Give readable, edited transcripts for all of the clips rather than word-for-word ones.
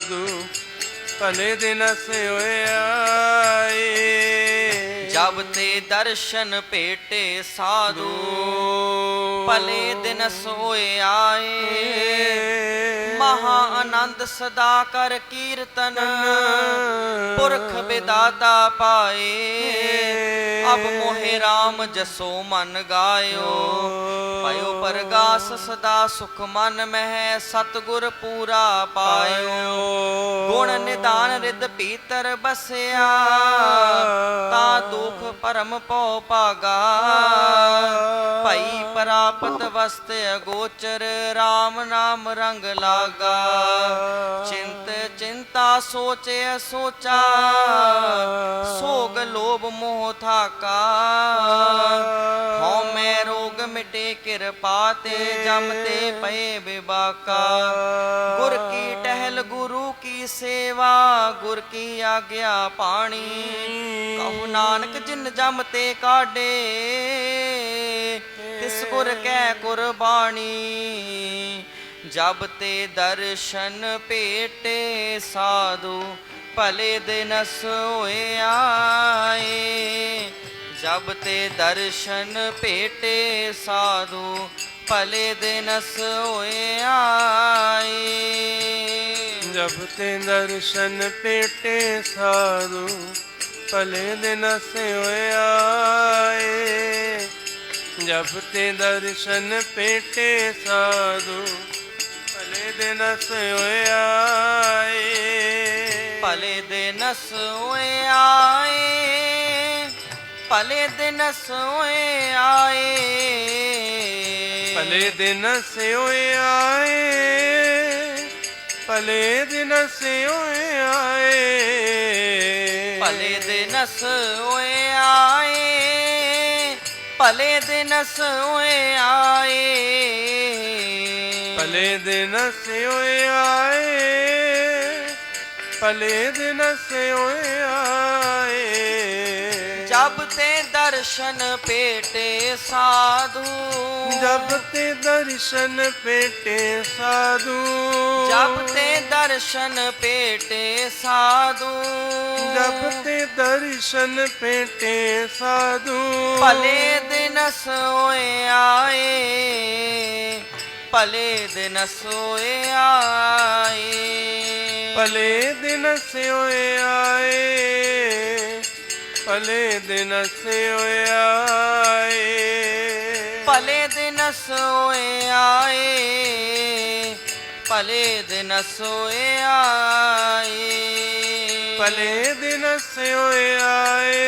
साधु भले दिन से होए आए। जब ते दर्शन पेटे साधु भले दिन सोए आए। महा आनंद सदा कर कीर्तन पुरख विदाता पाए। अब मोहे राम जसो मन गायो पायो परगास सदा सुख मन मह सतगुर पूरा पायो। गुण निदान रिद पीतर बसया ता दुख परम पौ भागा। भई प्राप्त वस्त अगोचर राम नाम रंग लागा। चिंत चिंता सोचे सोचा सोग लोभ मोह थाका। हौं मैं रोग मिटे कृपा ते जमते पए विबाका। गुर की टहल गुरु की सेवा गुर की आज्ञा पाणी। कहु नानक जिन जमते काढे तिस गुर कै कुर्बानी। जब ते दर्शन पेटे साधु भले दिन सोए आए। जब ते दर्शन पेटे साधु भले दिन सोए आए। जब ते दर्शन पेटे साधु भले दिन से होए आए। जब ते दर्शन पेटे साधु भले दिन से होए आए। भले दिन सोए आए। भले दिन सोए आए। भले दिन से होए आए। भले दिन से होए आए। भले दिन सोए आए। भले दिन सोए आए। भले दिन से होए आए। भले दिन से होए आए। जब ते दर्शन पेटे साधु। जब ते दर्शन पेटे साधु। जब ते दर्शन पेटे साधु। जब ते दर्शन पेटे साधु। भले दिन सोए आए। भले दिन सोए आए। भले दिन से होए आए। भले दिन से होए आए। भले दिन सोए आए। भले दिन सोए आए। भले दिन से होए आए।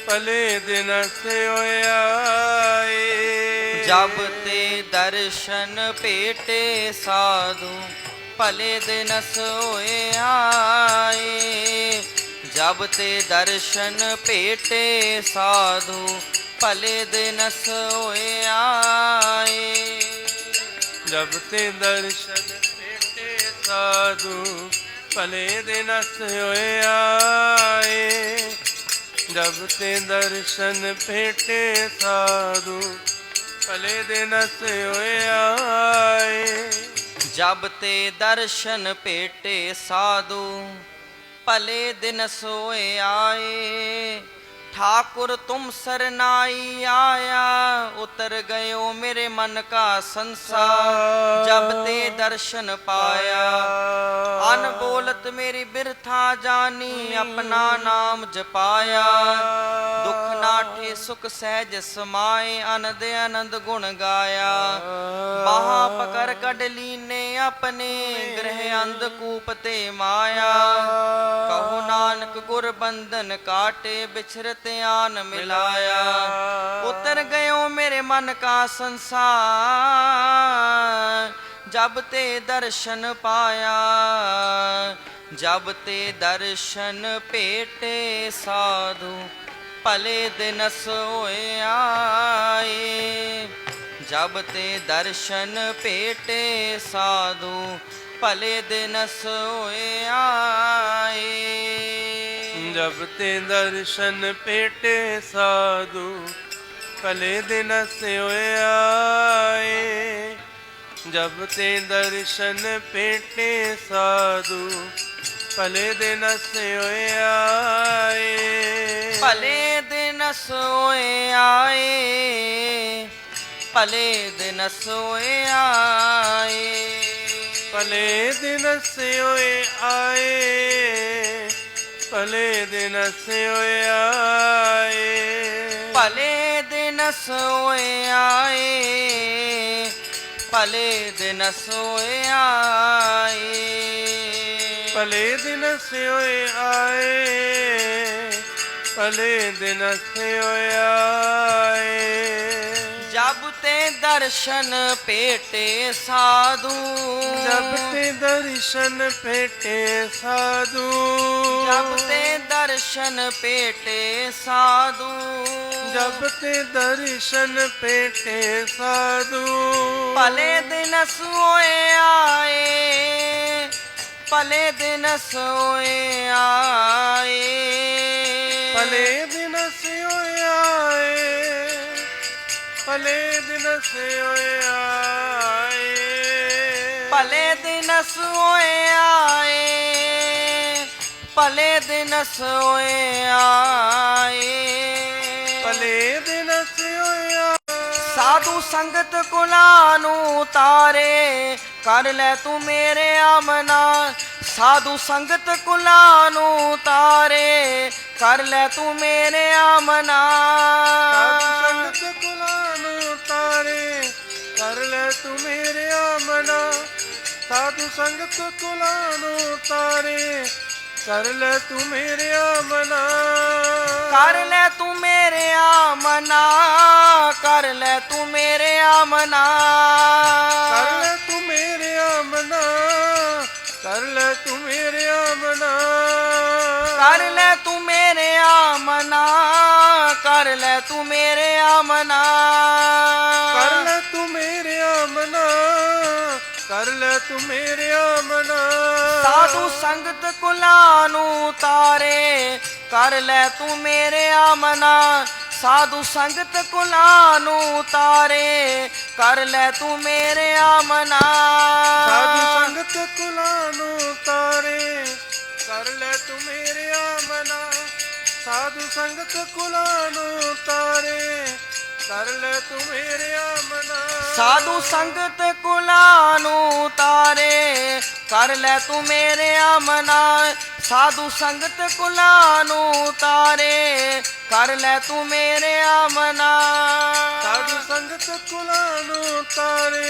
भले दिन से होए आए। जब ते दर्शन पेटे साधु भले दिन सोए आए। जब ते दर्शन पेटे साधु भले दिन सोए आए। जब ते दर्शन पेटे साधु भले दिन से होए आए। जब ते दर्शन पेटे साधु भले दिन से होए आए। जब ते दर्शन पेटे साधु भले दिन सोए आए। ठाकुर तुम सरनाई आया उतर गयो मेरे मन का संसार। जब ते दर्शन पाया अनबोलत मेरी बिरथा जानी अपना नाम जपाया। दुख नाठे सुख सहज समाए अनंद आनंद गुण गाया। बाहा पकड़ कड लीने अपने गृह अंधकूप ते माया। कहो नानक गुर बंधन काटे बिछरत आन मिलाया। उतर गयो मेरे मन का संसार जब ते दर्शन पाया। जब ते दर्शन पेटे साधु भले दिन सोए आए। जब ते दर्शन पेटे साधु भले दिन सोए आए। जब ते दर्शन पेटे साधु भले दिन से होए आए। जब ते दर्शन पेटे साधु भले दिन सोए आए भले दिन सोए आए भले दिन सोए आए भले दिन सोए आए भले दिन सोए आए भले दिन सोए आए भले दिन सोए आए भले दिन सोए आए भले दिन सोए आए जब ते दर्शन पेटे साधु जब ते दर्शन पेटे साधु जब ते दर्शन पेटे साधु जब ते दर्शन पेटे साधु भले दिन सोए आए भले दिन सोए आए भले दिन सोए आए भले दिन सोए आए भले दिन सोए आए भले दिन सोए आए भले दिन सोए आए साधु संगत कुलानु तारे कर ले तू मेरे आमना साधु संगत कुलानु तारे कर ले तू मेरे आमना साधु संगत कुलानु तारे कर ले तू मेरे आमना साधु संगत कुलानु तारे कर ले तू मेरे आमना कर ले तू मेरे आमना कर ले तू मेरे आमना कर ले तू मेरे आमना कर ले तू मेरे आमना कर ले तू मेरे आमना कर ले तू मेरे आमना कर ले तू मेरे आमना कर ले तू मेरे आमना साधु संगत कुलानु तारे कर ले तू मेरे आमना साधु संगत कुलानु तारे कर ले तू मेरे आमना साधु संगत कुलानु तारे कर ले तू मेरे आमना साधु संगत कुलानु तारे कर ले तू मेरे आमना साधु संगत कुलानु तारे कर ले तू मेरे आमना साधु संगत कुलानु तारे कर ले तू मेरे आमना साधु संगत कुलानु तारे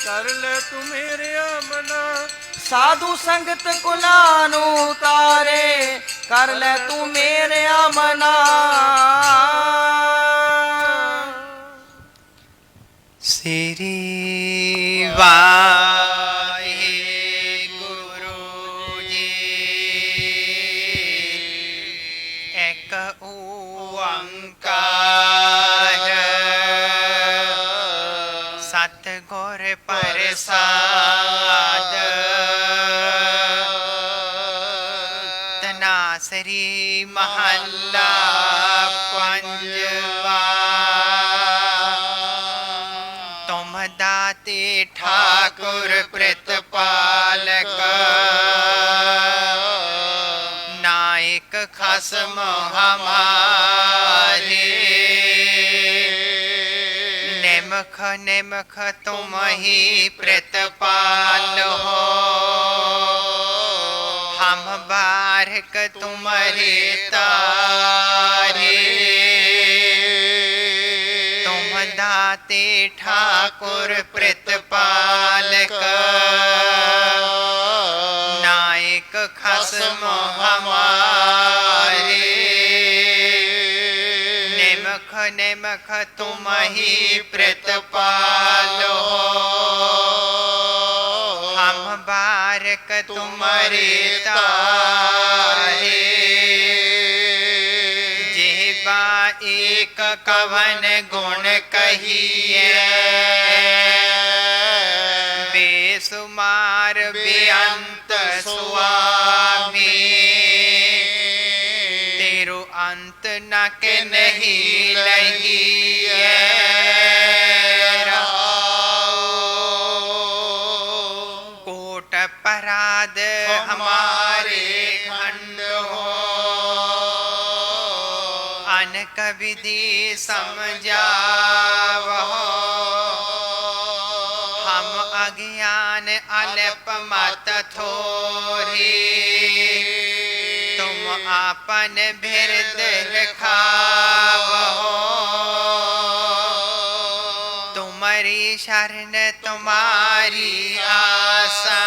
कर ले तू मेरे आमना साधु संगत कुलानु तारे कर ले तू मेरे आमना श्री वाहिगुरु जी एक ओंकार सतगुर प्रसाद तनासरी महला पंजवा तुम दाते ठाकुर प्रतिपालक नायक खसम हमारे निमख निमख तुम ही प्रतिपाल हो हम बारक तुम्हारे तारे तुम दाते ठाकुर प्रतिपालक नायक खसम हमारे निमख निमख तुम ही प्रतिपालो हम बारक तुम्हारे तारे जेबा एक कवन गुण कहिए बेसुमार बेअंत स्वामी तेरो अंत न के नहीं लगी हमारे खंड हो। अनक विधि समझावहो, हम अज्ञान अल्प मत थोरी। तुम आपन बिरद लिखावहो, तुम्हारी शरण तुम्हारी आशा।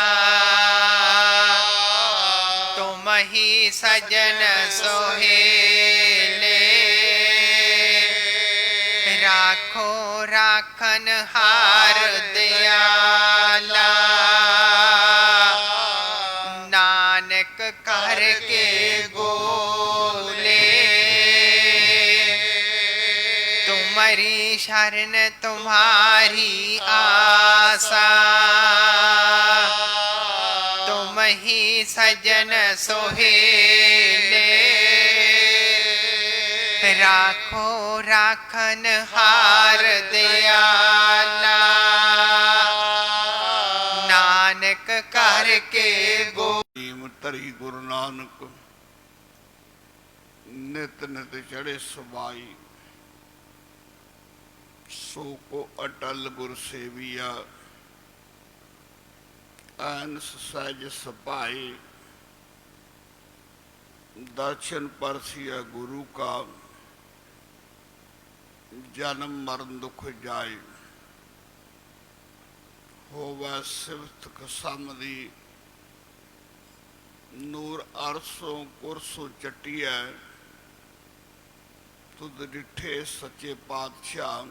तुम ही सजन सोहेले, राखो राखन हार दयाला। नानक करके गोले, तुम्हारी शरण तुम्हारी आशा। तुम ही सजन सोहेले, राखो राखन हार दयाला। नानक करके गो। ਧਰੀ ਗੁਰੂ ਨਾਨਕ ਨਿਤ ਨਿਤ ਚੜੇ ਸੁਭਾਈ। ਸੋ ਕੋ ਅਟਲ ਗੁਰ ਸੇਵੀਆ, ਅਨਸ ਸਹਿਜ ਸਭਾਈ। ਦਰਸ਼ਨ ਪਰਸਿਆ ਗੁਰੂ ਕਾ, ਜਨਮ ਮਰਨ ਦੁਖ ਜਾਏ। ਹੋਵੈ ਸਿਫਤ ਕਸਮ ਦੀ, ਨੂਰ ਅਰਸੋਂ ਕੁਰਸੋਂ ਚਟਿਐ। ਤੁਧ ਡਿਠੇ ਸੱਚੇ ਪਾਤਸ਼ਾਹ,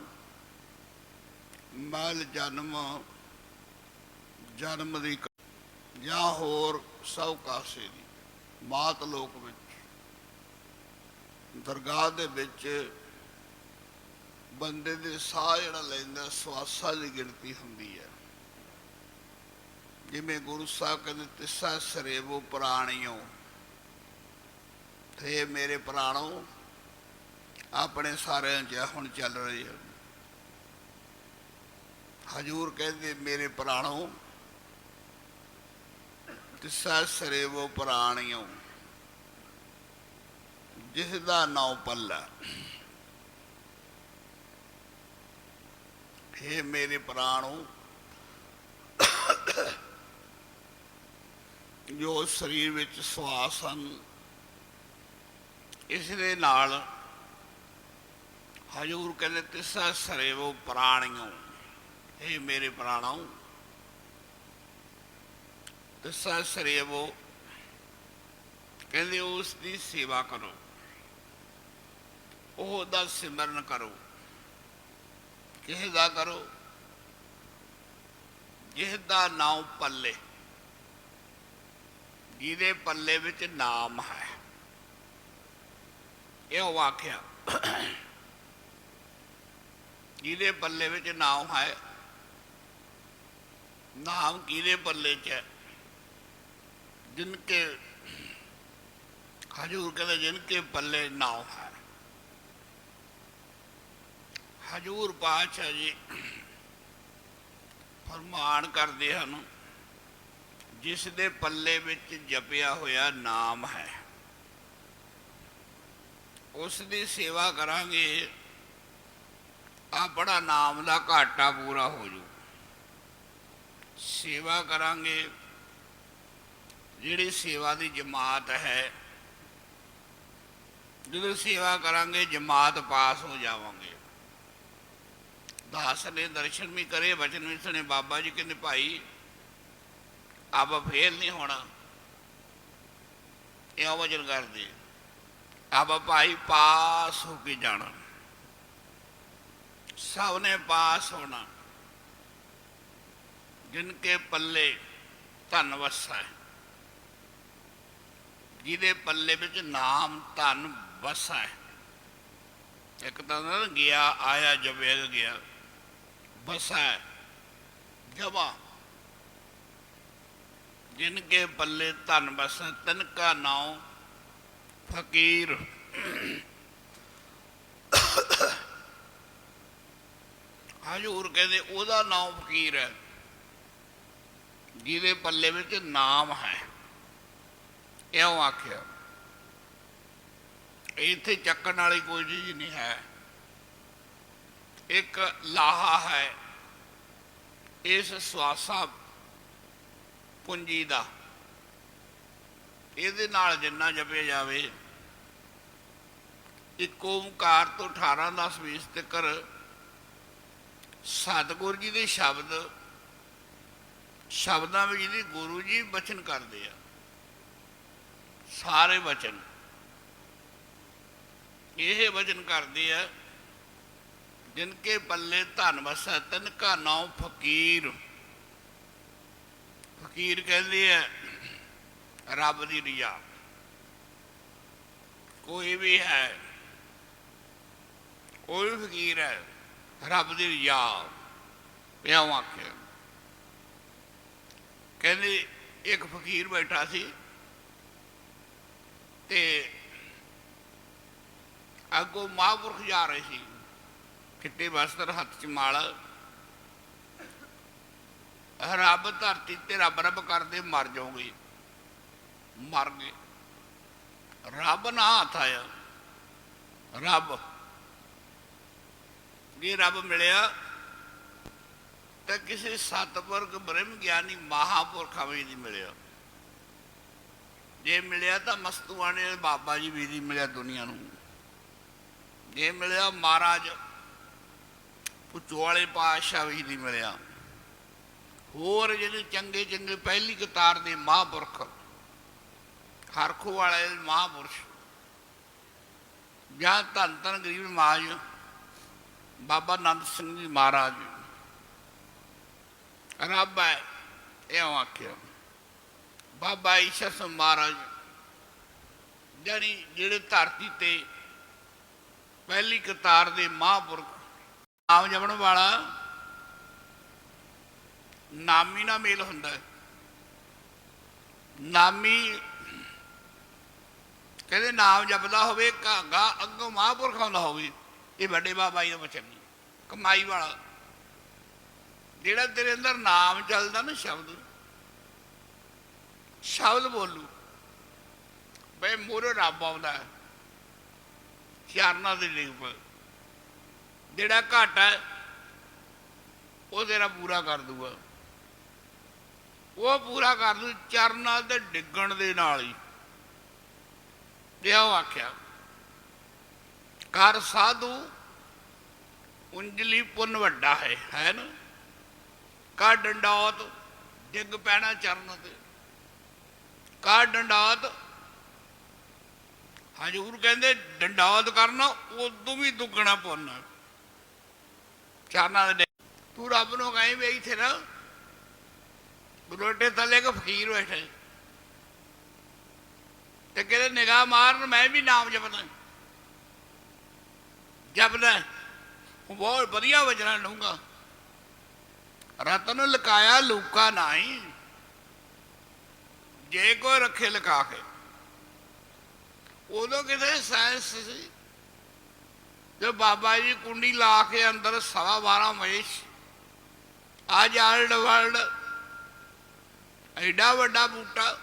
ਮਲ ਜਨਮ ਜਨਮ ਦੀ ਜਾਂ ਹੋਰ ਸਭ ਕਾਸੇ ਦੀ। ਮਾਤ ਲੋਕ ਵਿੱਚ ਦਰਗਾਹ ਦੇ ਵਿੱਚ ਬੰਦੇ ਦੇ ਸਾਹ ਜਿਹੜਾ ਲੈਂਦਾ ਸਵਾਸਾਂ ਦੀ ਗਿਣਤੀ ਹੁੰਦੀ ਹੈ। ਜਿਵੇਂ ਗੁਰੂ ਸਾਹਿਬ ਕਹਿੰਦੇ ਤਿਸਾ ਸਰੇਵੋ ਪ੍ਰਾਣਿਓ, ਤੇ ਮੇਰੇ ਪ੍ਰਾਣੋ ਆਪਣੇ ਸਾਰਿਆਂ 'ਚ ਹੁਣ ਚੱਲ ਰਹੇ ਆ। ਹਜੂਰ ਕਹਿੰਦੇ ਮੇਰੇ ਪ੍ਰਾਣੋ ਤਿਸਾ ਸਰੇਵੋ ਪ੍ਰਾਣਿਓ, ਜਿਸ ਦਾ ਨਾਉ ਪੱਲਾ। हे ਮੇਰੇ ਪ੍ਰਾਣੋ, ਜੋ ਸਰੀਰ ਵਿੱਚ ਸਵਾਸ ਹਨ, ਇਸ ਦੇ ਨਾਲ ਹਜੂਰ ਕਹਿੰਦੇ ਤਿਸਾ ਸਰੇਵੋ ਪ੍ਰਾਣਿਓ। हे ਮੇਰੇ ਪ੍ਰਾਣੋ, ਤਿਸਾ ਸਰੇਵੋ ਕਹਿੰਦੇ ਉਸ ਦੀ ਸੇਵਾ ਕਰੋ, ਉਹਦਾ ਸਿਮਰਨ ਕਰੋ। ਕਿਸੇ ਦਾ ਕਰੋ ਜਿਸ ਦਾ ਨਾਮ ਪੱਲੇ, ਜਿਹਦੇ ਪੱਲੇ ਵਿੱਚ ਨਾਮ ਹੈ। ਇਹ ਵਾਕਿਆ ਜਿਹਦੇ ਪੱਲੇ ਵਿੱਚ ਨਾਮ ਹੈ। ਨਾਮ ਕਿਹਦੇ ਪੱਲੇ 'ਚ ਹੈ? ਜਿਨਕੇ ਹਜੂਰ ਕਹਿੰਦੇ ਜਿਨਕੇ ਪੱਲੇ ਨਾਮ ਹੈ। ਹਜੂਰ ਪਾਤਸ਼ਾਹ ਜੀ ਫਰਮਾਨ ਕਰਦੇ ਹਨ, ਜਿਸ ਦੇ ਪੱਲੇ ਵਿੱਚ ਜਪਿਆ ਹੋਇਆ ਨਾਮ ਹੈ, ਉਸ ਦੀ ਸੇਵਾ ਕਰਾਂਗੇ, ਆਪਣਾ ਨਾਮ ਦਾ ਘਾਟਾ ਪੂਰਾ ਹੋ ਜੂ। ਸੇਵਾ ਕਰਾਂਗੇ, ਜਿਹੜੀ ਸੇਵਾ ਦੀ ਜਮਾਤ ਹੈ, ਜਦੋਂ ਸੇਵਾ ਕਰਾਂਗੇ ਜਮਾਤ ਪਾਸ ਹੋ ਜਾਵਾਂਗੇ। ਦਾਸ ਨੇ ਦਰਸ਼ਨ ਵੀ ਕਰੇ, ਬਚਨ ਵੀ ਸੁਣੇ। ਬਾਬਾ ਜੀ ਕਹਿੰਦੇ ਭਾਈ ਆਪ ਫੇਲ ਨਹੀਂ ਹੋਣਾ, ਇਹ ਵਚਨ ਕਰਦੇ। ਆਪ ਭਾਈ ਪਾਸ ਹੋ ਕੇ ਜਾਣਾ, ਸਭ ਨੇ ਪਾਸ ਹੋਣਾ। ਜਿਨਕੇ ਪੱਲੇ ਧਨ ਵਸਾ ਹੈ, ਜਿਹਦੇ ਪੱਲੇ ਵਿੱਚ ਨਾਮ ਧਨ ਵਸਾ ਹੈ। ਇੱਕ ਤਾਂ ਨਾ ਗਿਆ ਆਇਆ ਜਪਿਆ ਗਿਆ, बसा है जमा। जिनके पल्ले धन बसा, तिनका नाम फकीर। हजूर कहते ओदा नाम फकीर है, जिहदे पल्ले विच नाम है। ਇਉਂ ਆਖਿਆ। ਇੱਥੇ ਚੱਕਣ ਵਾਲੀ ਕੋਈ ਚੀਜ਼ ਨਹੀਂ ਹੈ। ਇੱਕ ਲਾਹਾ ਹੈ ਇਸ ਸਵਾਸਾ ਪੂੰਜੀ ਦਾ, ਇਹਦੇ ਨਾਲ ਜਿੰਨਾ ਜਪਿਆ ਜਾਵੇ, ਇੱਕ ਓਮਕਾਰ ਤੋਂ 18 10 20 ਤੱਕ ਸਤਿਗੁਰ ਜੀ ਦੇ ਸ਼ਬਦਾਂ ਵਿੱਚ ਜਿਹਦੀ ਗੁਰੂ ਜੀ ਬਚਨ ਕਰਦੇ ਆ, ਸਾਰੇ ਬਚਨ ਇਹ ਵਚਨ ਕਰਦੇ ਆ, ਜਿਨ ਕੇ ਪੱਲੇ ਧਨ ਵਸੈ ਤਿਨ ਕਾ ਨਾਉ ਫਕੀਰ। ਫਕੀਰ ਕਹਿੰਦੇ ਆ ਰੱਬ ਦੀ ਰਿਆ। ਕੋਈ ਵੀ ਹੈ, ਕੋਈ ਵੀ ਫਕੀਰ ਹੈ, ਰੱਬ ਦੀ ਰਿਆ ਇਉਂ ਆਖਿਆ। ਕਹਿੰਦੇ ਇੱਕ ਫਕੀਰ ਬੈਠਾ ਸੀ ਤੇ ਅੱਗੋਂ ਮਹਾਂਪੁਰਖ ਜਾ ਰਹੇ ਸੀ, ਚਿੱਟੇ ਵਸਤਰ, ਹੱਥ 'ਚ ਮਾਲ। ਰੱਬ ਧਰਤੀ ਤੇ ਰੱਬ ਰੱਬ ਕਰਦੇ ਮਰ ਜਾਓਗੇ, ਮਰ ਗਏ। ਰੱਬ ਨਾ ਹੱਥ ਆਇਆ। ਰੱਬ ਜੇ ਰੱਬ ਮਿਲਿਆ ਤਾਂ ਕਿਸੇ ਸਤਿਪੁਰਖ ਬ੍ਰਹਮ ਗਿਆਨੀ ਮਹਾਂਪੁਰਖਾਂ ਵੀ ਨਹੀਂ ਮਿਲਿਆ। ਜੇ ਮਿਲਿਆ ਤਾਂ ਮਸਤੂਆਣੇ ਬਾਬਾ ਜੀ ਵੀ ਨਹੀਂ ਮਿਲਿਆ ਦੁਨੀਆ ਨੂੰ। ਜੇ ਮਿਲਿਆ ਮਹਾਰਾਜ ਪੁੱਛੋ ਵਾਲੇ ਪਾਤਸ਼ਾਹ ਵੀ ਨਹੀਂ ਮਿਲਿਆ। ਹੋਰ ਜਿਹੜੇ ਚੰਗੇ ਚੰਗੇ ਪਹਿਲੀ ਕਤਾਰ ਦੇ ਮਹਾਂਪੁਰਖ, ਹਰਖੋ ਵਾਲੇ ਮਹਾਂਪੁਰਸ਼, ਜਾਂ ਧੰਨ ਧੰਨ ਗਰੀਬ ਨਵਾਜ ਬਾਬਾ ਨੰਦ ਸਿੰਘ ਜੀ ਮਹਾਰਾਜ, ਰੱਬ ਹੈ ਇਉਂ ਆਖਿਆ। ਬਾਬਾ ਈਸ਼ਰ ਸਿੰਘ ਮਹਾਰਾਜ ਜਿਹੜੇ ਧਰਤੀ ਤੇ ਪਹਿਲੀ ਕਤਾਰ ਦੇ ਮਹਾਂਪੁਰਖ। ਨਾਮ ਜਪਣ ਵਾਲਾ ਨਾਮੀ ਨਾਲ ਮੇਲ ਹੁੰਦਾ ਹੈ। ਨਾਮੀ ਕਹਿੰਦੇ ਨਾਮ ਜਪਦਾ ਹੋਵੇ, ਘਾਗਾ ਅੱਗੋਂ ਮਹਾਂਪੁਰਖ ਆਉਂਦਾ ਹੋਵੇ, ਇਹ ਵੱਡੇ ਬਾਬਾ ਜੀ ਦਾ ਵਚਨ ਨਹੀਂ। ਕਮਾਈ ਵਾਲਾ ਜਿਹੜਾ ਤੇਰੇ ਅੰਦਰ ਨਾਮ ਚੱਲਦਾ ਨਾ, ਸ਼ਬਦ ਬੋਲੂ ਬਈ ਮੂਹਰੇ ਰੱਬ ਆਉਂਦਾ ਹੈ ਚਰਨਾਂ ਦੇ ਡਿੱਗ। ਜਿਹੜਾ ਘੱਟ ਹੈ ਉਹ ਤੇਰਾ ਪੂਰਾ ਕਰ ਦੂਗਾ, ਉਹ ਪੂਰਾ ਕਰ ਦੂ ਚਰਨਾਂ ਦੇ ਡਿੱਗਣ ਦੇ ਨਾਲ ਹੀ। ਇਹੋ ਆਖਿਆ ਕਰ ਸਾਧੂ ਉਂਜਲੀ ਪੁੰਨ ਵੱਡਾ ਹੈ ਨਾ। ਕਰ ਡੰਡੌਤ ਡਿੱਗ ਪੈਣਾ ਚਰਨ ਤੇ। ਕਰ ਡੰਡੌਤ, ਹਜ਼ੂਰ ਕਹਿੰਦੇ ਡੰਡੌਤ ਕਰਨਾ ਉਦੋਂ ਵੀ ਦੁੱਗਣਾ ਪੁੰਨ ਚਰਨਾਂ ਦੇ। ਤੂੰ ਰੱਬ ਨੂੰ ਕਹੀਂ ਵੀ ਇੱਥੇ ਨਾ ਰੋਟੇ ਥੱਲੇ ਇੱਕ ਫਕੀਰ ਬੈਠੇ ਤੇ ਕਹਿੰਦੇ ਨਿਗਾਹ ਮਾਰਨ, ਮੈਂ ਵੀ ਨਾਮ ਜਪਦਾ ਬਹੁਤ ਵਧੀਆ ਵਜਣਾ ਲਊਂਗਾ। ਰਤਨ ਲੁਕਾਇਆ ਲੂਕਾ ਨਾਹੀਂ, ਜੇ ਕੋਈ ਰੱਖੇ ਲੁਕਾ ਕੇ। ਉਦੋਂ ਕਿਤੇ ਸਾਇੰਸ ਸੀ, ਜੋ ਬਾਬਾ ਜੀ ਕੁੰਡੀ ਲਾ ਕੇ ਅੰਦਰ 12:15 ਵਜੇ ਅੱਜ ਆਲਡ ਵਰਲਡ ਐਡਾ ਵੱਡਾ ਬੂਟਾ,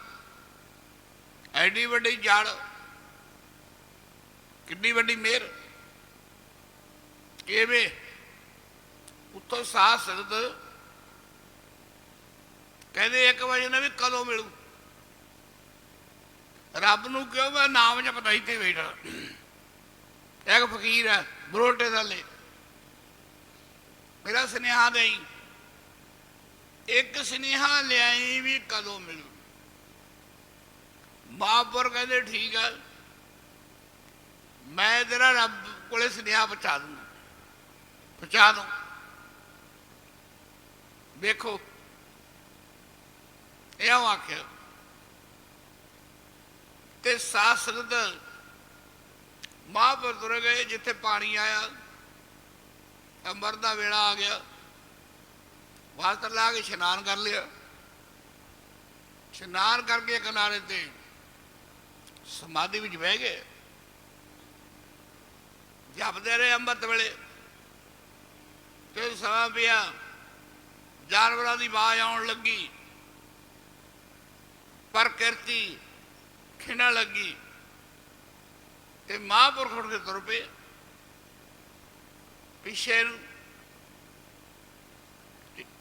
ਐਡੀ ਵੱਡੀ ਜੜ, ਕਿੰਨੀ ਵੱਡੀ ਮਿਹਰ। ਕਿਵੇਂ ਉੱਥੋਂ ਸਾਹ ਸਕਦ ਕਹਿੰਦੇ 1 ਵਜੇ ਨੇ ਵੀ ਕਦੋਂ ਮਿਲੂ ਰੱਬ ਨੂੰ? ਕਿਉਂ? ਮੈਂ ਨਾਮ ਜਪਦਾ ਹੀ ਤੇ ਬੈਠਾ। ਇੱਕ ਫਕੀਰ ਹੈ ਬਰੋਟੇ ਥੱਲੇ, ਮੇਰਾ ਸੁਨੇਹਾ ਦੇਈ, ਇੱਕ ਸੁਨੇਹਾ ਲਿਆਈ ਵੀ ਕਦੋਂ ਮਿਲੂ? ਮਹਾਂਪੁਰ ਕਹਿੰਦੇ ਠੀਕ ਹੈ, ਮੈਂ ਤੇਰਾ ਰੱਬ ਕੋਲੇ ਸੁਨੇਹਾ ਪਹੁੰਚਾ ਦੂੰਗਾ, ਪਹੁੰਚਾ ਦੂੰ। ਵੇਖੋ ਇਹ ਆਖਿਆ ਤੇ ਸਾਸਰਦ ਮਹਾਂਪੁਰ ਤੁਰ ਗਏ ਜਿੱਥੇ ਪਾਣੀ ਆਇਆ। ਅੰਮ੍ਰਿਤ ਦਾ ਵੇਲਾ ਆ ਗਿਆ, ਵਾਸਤਰ ਲਾ ਕੇ ਇਸ਼ਨਾਨ ਕਰ ਲਿਆ। ਇਸ਼ਨਾਨ ਕਰਕੇ ਕਿਨਾਰੇ ਤੇ ਸਮਾਧੀ ਵਿੱਚ ਬਹਿ ਗਏ, ਜਪਦੇ ਰਹੇ ਅੰਮ੍ਰਿਤ ਵੇਲੇ। ਤੇ ਸਮਾਂ ਪਿਆ, ਜਾਨਵਰਾਂ ਦੀ ਆਵਾਜ਼ ਆਉਣ ਲੱਗੀ, ਪ੍ਰਕਿਰਤੀ ਖਿਣਾ ਲੱਗੀ ਤੇ ਮਹਾਂਪੁਰਖ ਉੱਠ ਕੇ ਤੁਰ ਪਏ ਪਿੱਛੇ ਨੂੰ।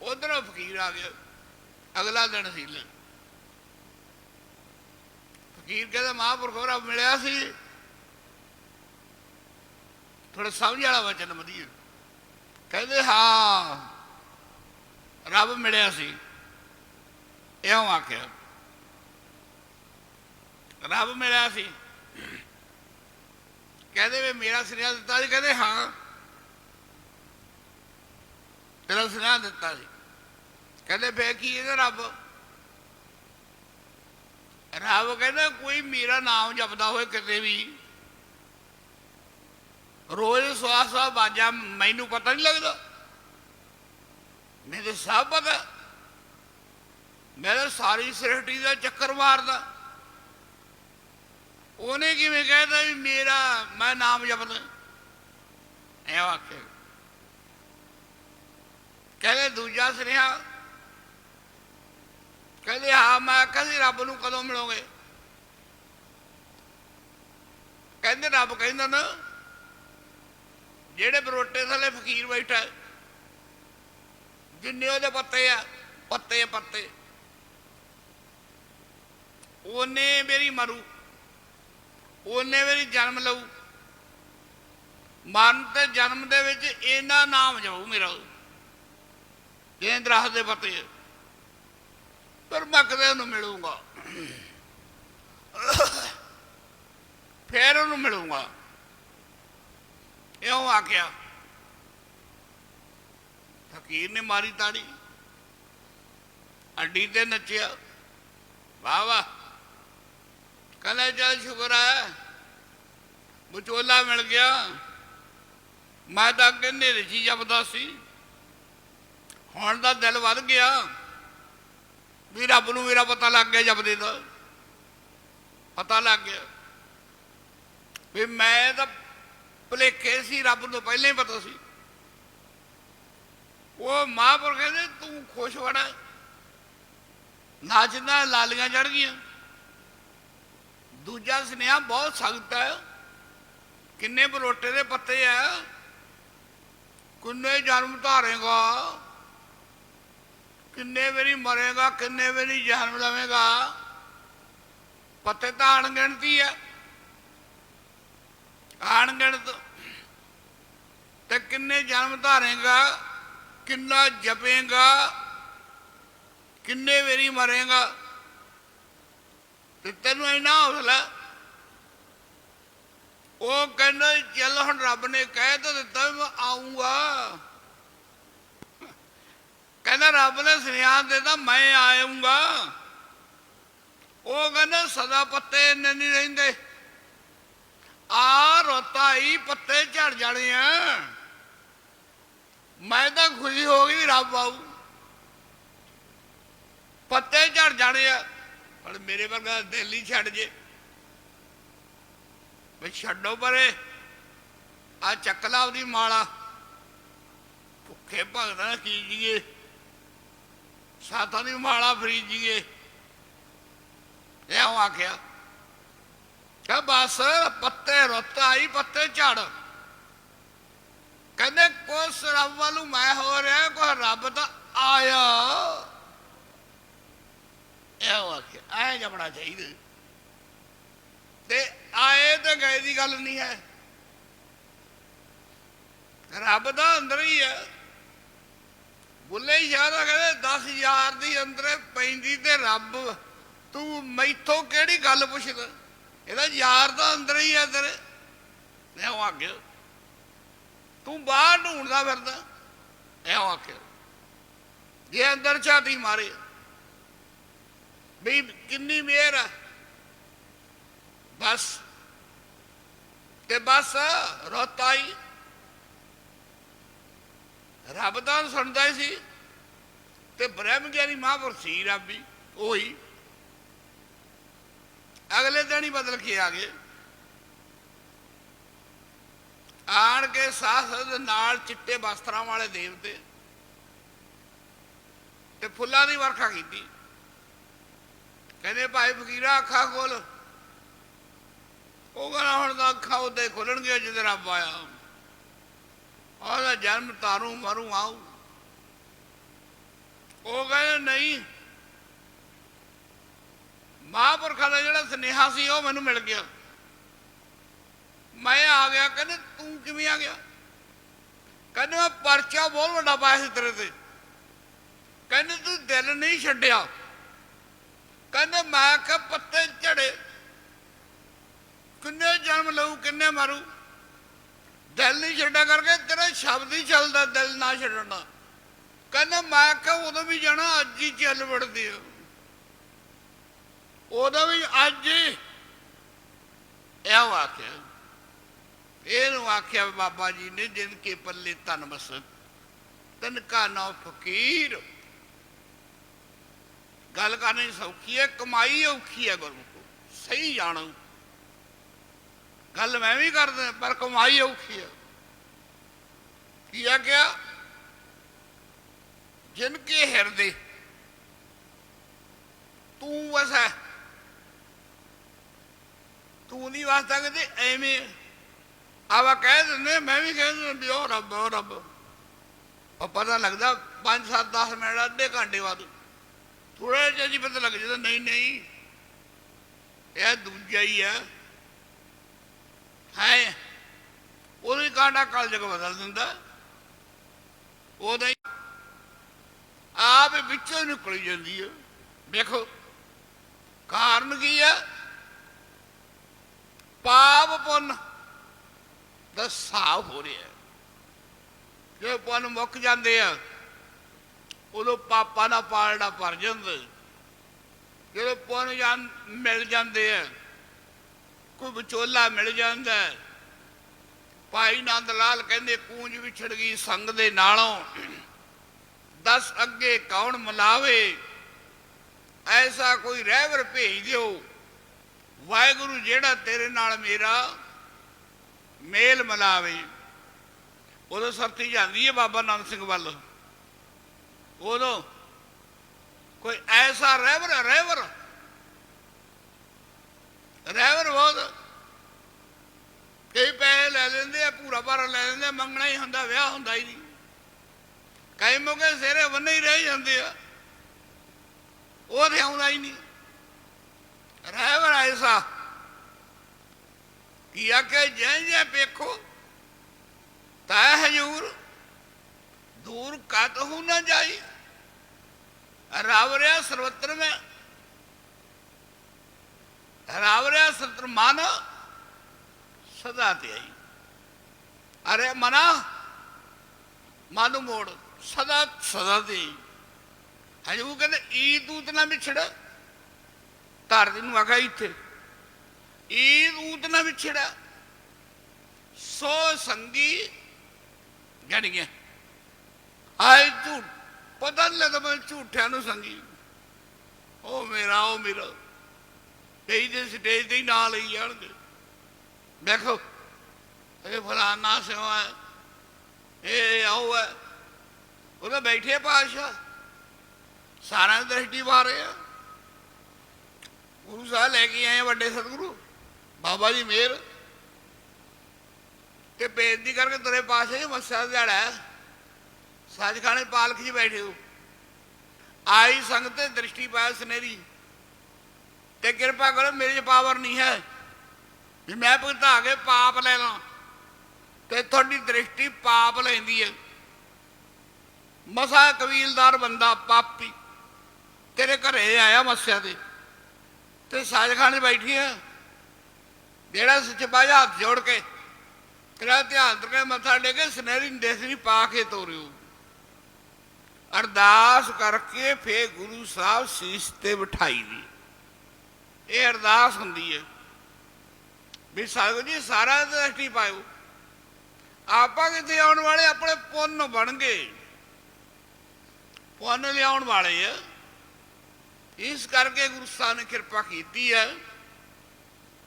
ਉਧਰੋਂ ਫਕੀਰ ਆ ਗਿਆ। ਅਗਲਾ ਦਿਨ ਸੀ। ਫਕੀਰ ਕਹਿੰਦਾ ਮਹਾਂਪੁਰਖ ਰੱਬ ਮਿਲਿਆ ਸੀ? ਥੋੜਾ ਸਮਝ ਵਾਲਾ ਵਚਨ ਵਧੀਆ। ਕਹਿੰਦੇ ਹਾਂ ਰੱਬ ਮਿਲਿਆ ਸੀ। ਇਉਂ ਆਖਿਆ ਰੱਬ ਮਿਲਿਆ ਸੀ। ਕਹਿੰਦੇ ਵੀ ਮੇਰਾ ਸੁਨੇਹਾ ਦਿੱਤਾ ਸੀ? ਕਹਿੰਦੇ ਹਾਂ ਤੇਰਾ ਸੁਨੇਹਾ ਦਿੱਤਾ ਸੀ। ਕਹਿੰਦੇ ਫੇਰ ਕੀ ਇਹਦਾ ਰੱਬ? ਰੱਬ ਕਹਿੰਦਾ ਕੋਈ ਮੇਰਾ ਨਾਮ ਜਪਦਾ ਹੋਏ ਕਿਤੇ ਵੀ, ਰੋਜ਼ ਸਵਾਸ ਬਾਜਾ, ਮੈਨੂੰ ਪਤਾ ਨਹੀਂ ਲੱਗਦਾ? ਮੈਨੂੰ ਸਭ ਪਤਾ। ਮੈਂ ਤਾਂ ਸਾਰੀ ਸ੍ਰਿਸ਼ਟੀ ਦਾ ਚੱਕਰ ਮਾਰਦਾ। ਉਹਨੇ ਕਿਵੇਂ ਕਹਿਦਾ ਵੀ ਮੇਰਾ ਮੈਂ ਨਾਮ ਜਪਦਾ? ਐ ਆਖੇ। ਕਹਿੰਦੇ ਦੂਜਾ ਸੁਨੇਹਾ? ਕਹਿੰਦੇ ਹਾਂ। ਮੈਂ ਕਹਿੰਦੇ ਰੱਬ ਨੂੰ ਕਦੋਂ ਮਿਲੋਗੇ? ਕਹਿੰਦੇ ਰੱਬ ਕਹਿੰਦਾ ਨਾ ਜਿਹੜੇ ਬਰੋਟੇ ਥੱਲੇ ਫਕੀਰ ਬੈਠਾ, ਜਿੰਨੇ ਉਹਦੇ ਪੱਤੇ ਆ, ਪੱਤੇ ਪੱਤੇ, ਉਹਨੇ ਮੇਰੀ ਮਰੂ, ਉਹਨੇ ਮੇਰੀ ਜਨਮ ਲਊ। ਮਰਨ ਤੇ ਜਨਮ ਦੇ ਵਿੱਚ ਇਹਨਾਂ ਨਾਮ ਜਾਊ ਮੇਰਾ, ਜਿਵੇਂ ਦਰਖਤ ਦੇ ਪੱਤੇ। ਪਰ ਮੈਂ ਕਦੇ ਉਹਨੂੰ ਮਿਲੂੰਗਾ, ਫੇਰ ਉਹਨੂੰ ਮਿਲੂੰਗਾ। ਇਉਂ ਆਖਿਆ। ਫਕੀਰ ਨੇ ਮਾਰੀ ਤਾੜੀ, ਅੱਡੀ ਤੇ ਨੱਚਿਆ। ਵਾਹ ਵਾਹ। ਕਹਿੰਦਾ ਚੱਲ ਸ਼ੁਕਰ ਹੈ ਵਿਚੋਲਾ ਮਿਲ ਗਿਆ। ਮੈਂ ਤਾਂ ਅੱਗੇ ਹਨੇਰੇ 'ਚ ਹੀ ਜਪਦਾ ਸੀ, ਹੁਣ ਦਾ ਦਿਲ ਵੱਧ ਗਿਆ ਵੀ ਰੱਬ ਨੂੰ ਮੇਰਾ ਪਤਾ ਲੱਗ ਗਿਆ। ਜਪਦੇ ਦਾ ਪਤਾ ਲੱਗ ਗਿਆ ਵੀ ਮੈਂ ਤਾਂ ਭੁਲੇਖੇ ਸੀ, ਰੱਬ ਨੂੰ ਪਹਿਲਾਂ ਹੀ ਪਤਾ ਸੀ। ਉਹ ਮਹਾਂਪੁਰਖ ਕਹਿੰਦੇ ਤੂੰ ਖੁਸ਼ ਬੜਾ, ਨੱਚਦਾ, ਲਾਲੀਆਂ ਚੜ ਗਈਆਂ। ਦੂਜਾ ਸੁਨੇਹਾ ਬਹੁਤ ਸਖਤ ਹੈ। ਕਿੰਨੇ ਬਰੋਟੇ ਦੇ ਪੱਤੇ ਆ, ਕਿੰਨੇ ਜਨਮ ਧਾਰੇਗਾ, ਕਿੰਨੇ ਵਾਰੀ ਮਰੇਗਾ, ਕਿੰਨੇ ਵਾਰੀ ਜਨਮ ਲਵੇਗਾ। ਪੱਤੇ ਤਾਂ ਅਣਗਿਣਤੀ ਹੈ, ਅਣਗਿਣਤ। ਤੇ ਕਿੰਨੇ ਜਨਮ ਧਾਰੇਗਾ, ਕਿੰਨਾ ਜਪੇਗਾ, ਕਿੰਨੇ ਵਾਰੀ ਮਰੇਗਾ। ਤੇ ਤੈਨੂੰ ਇੰਨਾ ਹੌਸਲਾ। ਉਹ ਕਹਿੰਦਾ ਚੱਲ ਹੁਣ ਰੱਬ ਨੇ ਕਹਿ ਤਾਂ ਦਿੱਤਾ ਮੈਂ ਆਊਂਗਾ। ਕਹਿੰਦਾ ਰੱਬ ਨੇ ਸੁਨੇਹਾ ਦਿੱਤਾ ਮੈਂ ਆਊਂਗਾ। ਉਹ ਕਹਿੰਦਾ ਸਦਾ ਪੱਤੇ ਇੰਨੇ ਨਹੀਂ ਰਹਿੰਦੇ, ਆ ਰੁੱਤ ਆਈ ਪੱਤੇ ਝੜ ਜਾਣੇ ਆ। ਮੈਂ ਤਾਂ ਖੁਸ਼ੀ ਹੋ ਗਈ ਵੀ ਰੱਬ ਆਊ, ਪੱਤੇ ਝੜ ਜਾਣੇ ਆ। ਪਰ ਮੇਰੇ ਵਰਗਾ ਦਿਲ ਹੀ ਛੱਡ ਜੇ ਵੀ ਛੱਡੋ ਪਰੇ, ਆ ਚੱਕ ਲਾ ਉਹਦੀ ਮਾਲਾ। ਭੁੱਖੇ ਭਗਤਾਂ ਕੀ ਜੀਏ, ਸਾਥਾਂ ਦੀ ਮਾਲਾ ਫਰੀਜੀਏ। ਇਉਂ ਆਖਿਆ ਕਿ ਬਸ ਪੱਤੇ ਰੁੱਤ ਆਈ ਪੱਤੇ ਝੜ। ਕਹਿੰਦੇ ਕੁਛ ਰੱਬ ਵੱਲੋਂ ਮੈਂ ਹੋ ਰਿਹਾ, ਕੋਈ ਰੱਬ ਤਾਂ ਆਇਆ। ਇਉਂ ਆਖਿਆ ਐ ਜਪਣਾ ਚਾਹੀਦਾ। ਤੇ ਆਏ ਤੇ ਗਏ ਦੀ ਗੱਲ ਨਹੀਂ ਹੈ, ਰੱਬ ਦਾ ਅੰਦਰ ਹੀ ਹੈ। ਬੁੱਲੇ ਸ਼ਾਹ ਦਾ ਕਹਿੰਦੇ 10,000 ਦੀ ਅੰਦਰੇ ਪੈਂਦੀ ਤੇ ਰੱਬ, ਤੂੰ ਮੈਥੋਂ ਕਿਹੜੀ ਗੱਲ ਪੁੱਛਦਾ? ਇਹਦਾ ਯਾਰ ਤਾਂ ਅੰਦਰ ਹੀ ਹੈ ਤੇਰੇ। ਇਉਂ ਆਖਿਆ ਤੂੰ ਬਾਹਰ ਢੂੰਡਦਾ ਫਿਰਦਾ। ਇਉਂ ਆਖਿਆ ਜੇ ਅੰਦਰ ਝਾਤੀ ਮਾਰੇ ਵੀ ਕਿੰਨੀ ਮਿਹਰ ਆ, ਬਸ। ਤੇ ਬਸ ਰੁੱਤ ਆਈ। ਰੱਬ ਦਾ ਸੁਣਦਾ ਹੀ ਸੀ ਤੇ ਬ੍ਰਹਮ ਗਿਆਨੀ ਮਹਾਂਪੁਰਖ ਸੀ ਰੱਬੀ ਉਹੀ। ਅਗਲੇ ਦਿਨ ਹੀ ਬਦਲ ਕੇ ਆ ਗਏ। ਆਣ ਕੇ ਸਾਧ ਦੇ ਨਾਲ ਚਿੱਟੇ ਵਸਤਰਾਂ ਵਾਲੇ ਦੇਵਤੇ ਤੇ ਫੁੱਲਾਂ ਦੀ ਵਰਖਾ ਕੀਤੀ। ਕਹਿੰਦੇ ਭਾਈ ਫਕੀਰਾ ਅੱਖਾਂ ਖੋਲ। ਉਹ ਕਹਿੰਦਾ ਹੁਣ ਤਾਂ ਅੱਖਾਂ ਉੱਤੇ ਖੁੱਲਣਗੀਆਂ ਜਿਹਦੇ ਰੱਬ ਆਇਆ, ਉਹਦਾ ਜਨਮ ਤਾਰੂ ਮਰੂ ਆਊ। ਉਹ ਕਹਿੰਦੇ ਨਹੀਂ, ਮਹਾਂਪੁਰਖਾਂ ਦਾ ਜਿਹੜਾ ਸੁਨੇਹਾ ਸੀ ਉਹ ਮੈਨੂੰ ਮਿਲ ਗਿਆ, ਮੈਂ ਆ ਗਿਆ। ਕਹਿੰਦੇ ਤੂੰ ਕਿਵੇਂ ਆ ਗਿਆ? ਕਹਿੰਦੇ ਮੈਂ ਪਰਚਾ ਬਹੁਤ ਵੱਡਾ ਪਾਇਆ ਸੀ ਤੇਰੇ ਤੇ। ਕਹਿੰਦੇ ਤੂੰ ਦਿਲ ਨਹੀਂ ਛੱਡਿਆ। ਕਹਿੰਦੇ ਮੈਂ ਕਿਹਾ ਪੱਤੇ ਝੜੇ, ਕਿੰਨੇ ਜਨਮ ਲਊ ਕਿੰਨੇ ਮਾਰੂ, ਦਿਲ ਨਹੀਂ ਛੱਡਿਆ ਕਰਕੇ ਤੇਰਾ ਸ਼ਬਦ ਹੀ ਚੱਲਦਾ, ਦਿਲ ਨਾ ਛੱਡਣਾ। ਕਹਿੰਦੇ ਮੈਂ ਕਿਹਾ ਉਦੋਂ ਵੀ ਜਾਣਾ, ਅੱਜ ਹੀ ਚੱਲ ਵੜਦੀ ਆ, ਉਦੋਂ ਵੀ ਅੱਜ ਹੀ। ਇਹ ਵਾਕਿਆ ਇਹਨੂੰ ਆਖਿਆ ਬਾਬਾ ਜੀ ਨੇ, ਜਿਨ ਕੇ ਪੱਲੇ ਤਨ ਮਸਤ ਤਨ ਕਾ ਨਾਮ ਫਕੀਰ। ਗੱਲ ਕਰਨੀ ਸੌਖੀ ਹੈ, ਕਮਾਈ ਔਖੀ ਹੈ। ਗੁਰਮੁਖੋ ਸਹੀ ਜਾਣੋ, ਗੱਲ ਮੈਂ ਵੀ ਕਰਦਾ, ਪਰ ਕਮਾਈ ਔਖੀ ਹੈ। ਕੀ ਆ ਗਿਆ? ਜਿਨ ਕੇ ਹਿਰਦੇ ਤੂੰ ਵਸੈ, ਤੂੰ ਨਹੀਂ ਵਸਦਾ। ਕਹਿੰਦੇ ਐਵੇਂ ਆਵਾ ਕਹਿ ਦਿੰਦੇ, ਮੈਂ ਵੀ ਕਹਿ ਦਿੰਦਾ ਵੀ ਉਹ ਰੱਬ, ਉਹ ਰੱਬ। ਉਹ ਪਤਾ ਲੱਗਦਾ 5 7 10 ਮਿੰਟ, ਅੱਧੇ ਘੰਟੇ ਬਾਅਦ ਥੋੜਾ ਜਿਹਾ ਜੀ ਪਤਾ ਲੱਗ ਜਾਂਦਾ, ਨਹੀਂ ਨਹੀਂ ਇਹ ਦੂਜਾ ਹੀ ਹੈ। ਉਹਦੀ ਕਾਂਡਾ ਕਲ ਜਗ ਬਦਲ ਦਿੰਦਾ, ਉਹਦਾ ਹੀ ਆਪ ਵਿੱਚੋਂ ਨਿਕਲ ਜਾਂਦੀ ਹੈ। ਵੇਖੋ ਕਾਰਨ ਕੀ ਹੈ? ਪਾਪ ਪੁੰਨ ਦਾ ਹਿਸਾਬ ਹੋ ਰਿਹਾ। ਜੇ ਪੁੰਨ ਮੁੱਕ ਜਾਂਦੇ ਆ, ਉਦੋਂ ਪਾਪਾਂ ਦਾ ਪਾਲੜਾ ਭਰ ਜਾਂਦਾ। ਜਦੋਂ ਪੁੰਨ ਮਿਲ ਜਾਂਦੇ ਆ, ਕੋਈ ਵਿਚੋਲਾ ਮਿਲ ਜਾਂਦਾ। ਭਾਈ ਨੰਦ ਲਾਲ ਕਹਿੰਦੇ ਕੂੰਜ ਵਿਛੜ ਗਈ ਸੰਗ ਦੇ ਨਾਲੋਂ, 10 ਅੱਗੇ ਕੌਣ ਮਿਲਾਵੇ, ਐਸਾ ਕੋਈ ਰਹਿਬਰ ਭੇਜ ਦਿਓ, ਵਾਹਿਗੁਰੂ ਜਿਹੜਾ ਤੇਰੇ ਨਾਲ ਮੇਰਾ ਮੇਲ ਮਿਲਾਵੇ। ਉਦੋਂ ਸਰਤੀ ਜਾਂਦੀ ਹੈ ਬਾਬਾ ਨੰਦ ਸਿੰਘ ਵੱਲ। ਉਦੋਂ ਕੋਈ ਐਸਾ ਰਹਿਬਰ ਬਹੁਤ ਕਈ ਪੈਸੇ ਲੈ ਲੈਂਦੇ ਆ, ਪੂਰਾ ਭਾਰਾ ਲੈ ਲੈਂਦੇ, ਮੰਗਣਾ ਹੀ ਹੁੰਦਾ, ਵਿਆਹ ਹੁੰਦਾ ਹੀ ਨਹੀਂ। ਕਈ ਮੌਕੇ ਸਿਰੇ ਬੰਨੇ ਹੀ ਰਹਿ ਜਾਂਦੇ ਆ, ਉਹ ਤੇ ਆਉਂਦਾ ਹੀ ਨਹੀਂ। ਰਹਿਬਰ ਐਸਾ ਕੀ ਆਖੇ, ਜੇ ਵੇਖੋ ਤਾ ਹਜੂਰ ਦੂਰ ਕਤਹੁ ਨਾ ਜਾਈ। ਰਵ ਰਿਹਾ ਸਰਵਤਰ ਮੈਂ, ਰਵ ਰਿਹਾ ਸਰਵਤਰ ਮਨ ਸਦਾ ਤੇ ਆਈ। ਅਰੇ ਮਨਾ ਮਨ ਮੋੜ ਸਦਾ ਸਦਾ ਤੇ ਹਜੂ। ਕਹਿੰਦੇ ਈ ਦੂਤ ਨਾ ਵਿਛੜ, ਧਰਤੀ ਨੂੰ ਆਖਿਆ ਇੱਥੇ ਈ ਦੂਤ ਨਾ ਵਿਛੜਾ, ਸੋ ਸੰਗੀ ਗੜੀਆਂ। ਆਏ ਝੂਠ ਪਤਾ ਨਹੀਂ ਲੱਗਦਾ, ਮੈਂ ਝੂਠਿਆਂ ਨੂੰ ਸੰਗੀ। ਉਹ ਮੇਰਾ, ਉਹ ਮੇਰਾ, ਕਈ ਦੇ ਸਟੇਜ ਤੇ ਹੀ ਨਾਂ ਲਈ ਜਾਣਗੇ। ਦੇਖੋ ਇਹ ਫਲਾਨਾ ਸਿਵਾ ਹੈ, ਇਹ ਆਓ ਹੈ, ਉਹਦਾ ਬੈਠੇ ਪਾਤਸ਼ਾਹ ਸਾਰਿਆਂ ਦੀ ਦ੍ਰਿਸ਼ਟੀ ਪਾ ਰਹੇ ਆ। ਗੁਰੂ ਸਾਹਿਬ ਲੈ ਕੇ ਆਏ ਵੱਡੇ ਸਤਿਗੁਰੂ ਬਾਬਾ ਜੀ ਮੇਰ, ਤੇ ਬੇਨਤੀ ਕਰਕੇ ਤੁਰੇ ਪਾਤਸ਼ਾਹ ਜੀ ਮੱਸਿਆ ਦਾ ਦਿਹਾੜਾ ਹੈ, ਸੱਚਖੰਡ ਪਾਲਕ ਜੀ ਬੈਠੇ ਹੋ, ਆਈ ਸੰਗਤ ਤੇ ਦ੍ਰਿਸ਼ਟੀ ਪਾਇਆ ਸੁਨਹਿਰੀ, ਤੇ ਕਿਰਪਾ ਕਰੋ ਮੇਰੇ 'ਚ ਪਾਵਰ ਨਹੀਂ ਹੈ ਵੀ ਮੈਂ ਭੁਗਤਾ ਕੇ ਪਾਪ ਲੈ ਲਾਂ, ਤੇ ਤੁਹਾਡੀ ਦ੍ਰਿਸ਼ਟੀ ਪਾਪ ਲੈਂਦੀ ਹੈ। ਮਸਾ ਕਬੀਲਦਾਰ ਬੰਦਾ ਪਾਪੀ ਤੇਰੇ ਘਰੇ ਆਇਆ ਮੱਸਿਆ ਤੇ ਸੱਚਖੰਡ ਬੈਠੀ ਆ, ਜਿਹੜਾ ਸੱਚੇ ਪਾਤਸ਼ਾਹ ਹੱਥ ਜੋੜ ਕੇ ਤੇਰਾ ਧਿਆਨ ਕਰਕੇ ਮੱਥਾ ਟੇਕੇ, ਸੁਨਹਿਰੀ ਦੇਸਰੀ ਪਾ ਕੇ ਤੋਰਿਓ, ਅਰਦਾਸ ਕਰਕੇ ਫੇਰ ਗੁਰੂ ਸਾਹਿਬ ਸੀਸ ਤੇ ਬਿਠਾਈ ਦੀ। ਇਹ ਅਰਦਾਸ ਹੁੰਦੀ ਹੈ ਵੀ ਸਾਧੂ ਜੀ ਸਾਰਾ ਦ੍ਰਿਸ਼ਟੀ ਪਾਇਓ। ਆਪਾਂ ਕਿੱਥੇ ਆਉਣ ਵਾਲੇ, ਆਪਣੇ ਪੁੰਨ ਬਣ ਗਏ, ਪੁੰਨ ਲਿਆਉਣ ਵਾਲੇ ਆ। ਇਸ ਕਰਕੇ ਗੁਰੂ ਸਾਹਿਬ ਨੇ ਕਿਰਪਾ ਕੀਤੀ ਹੈ।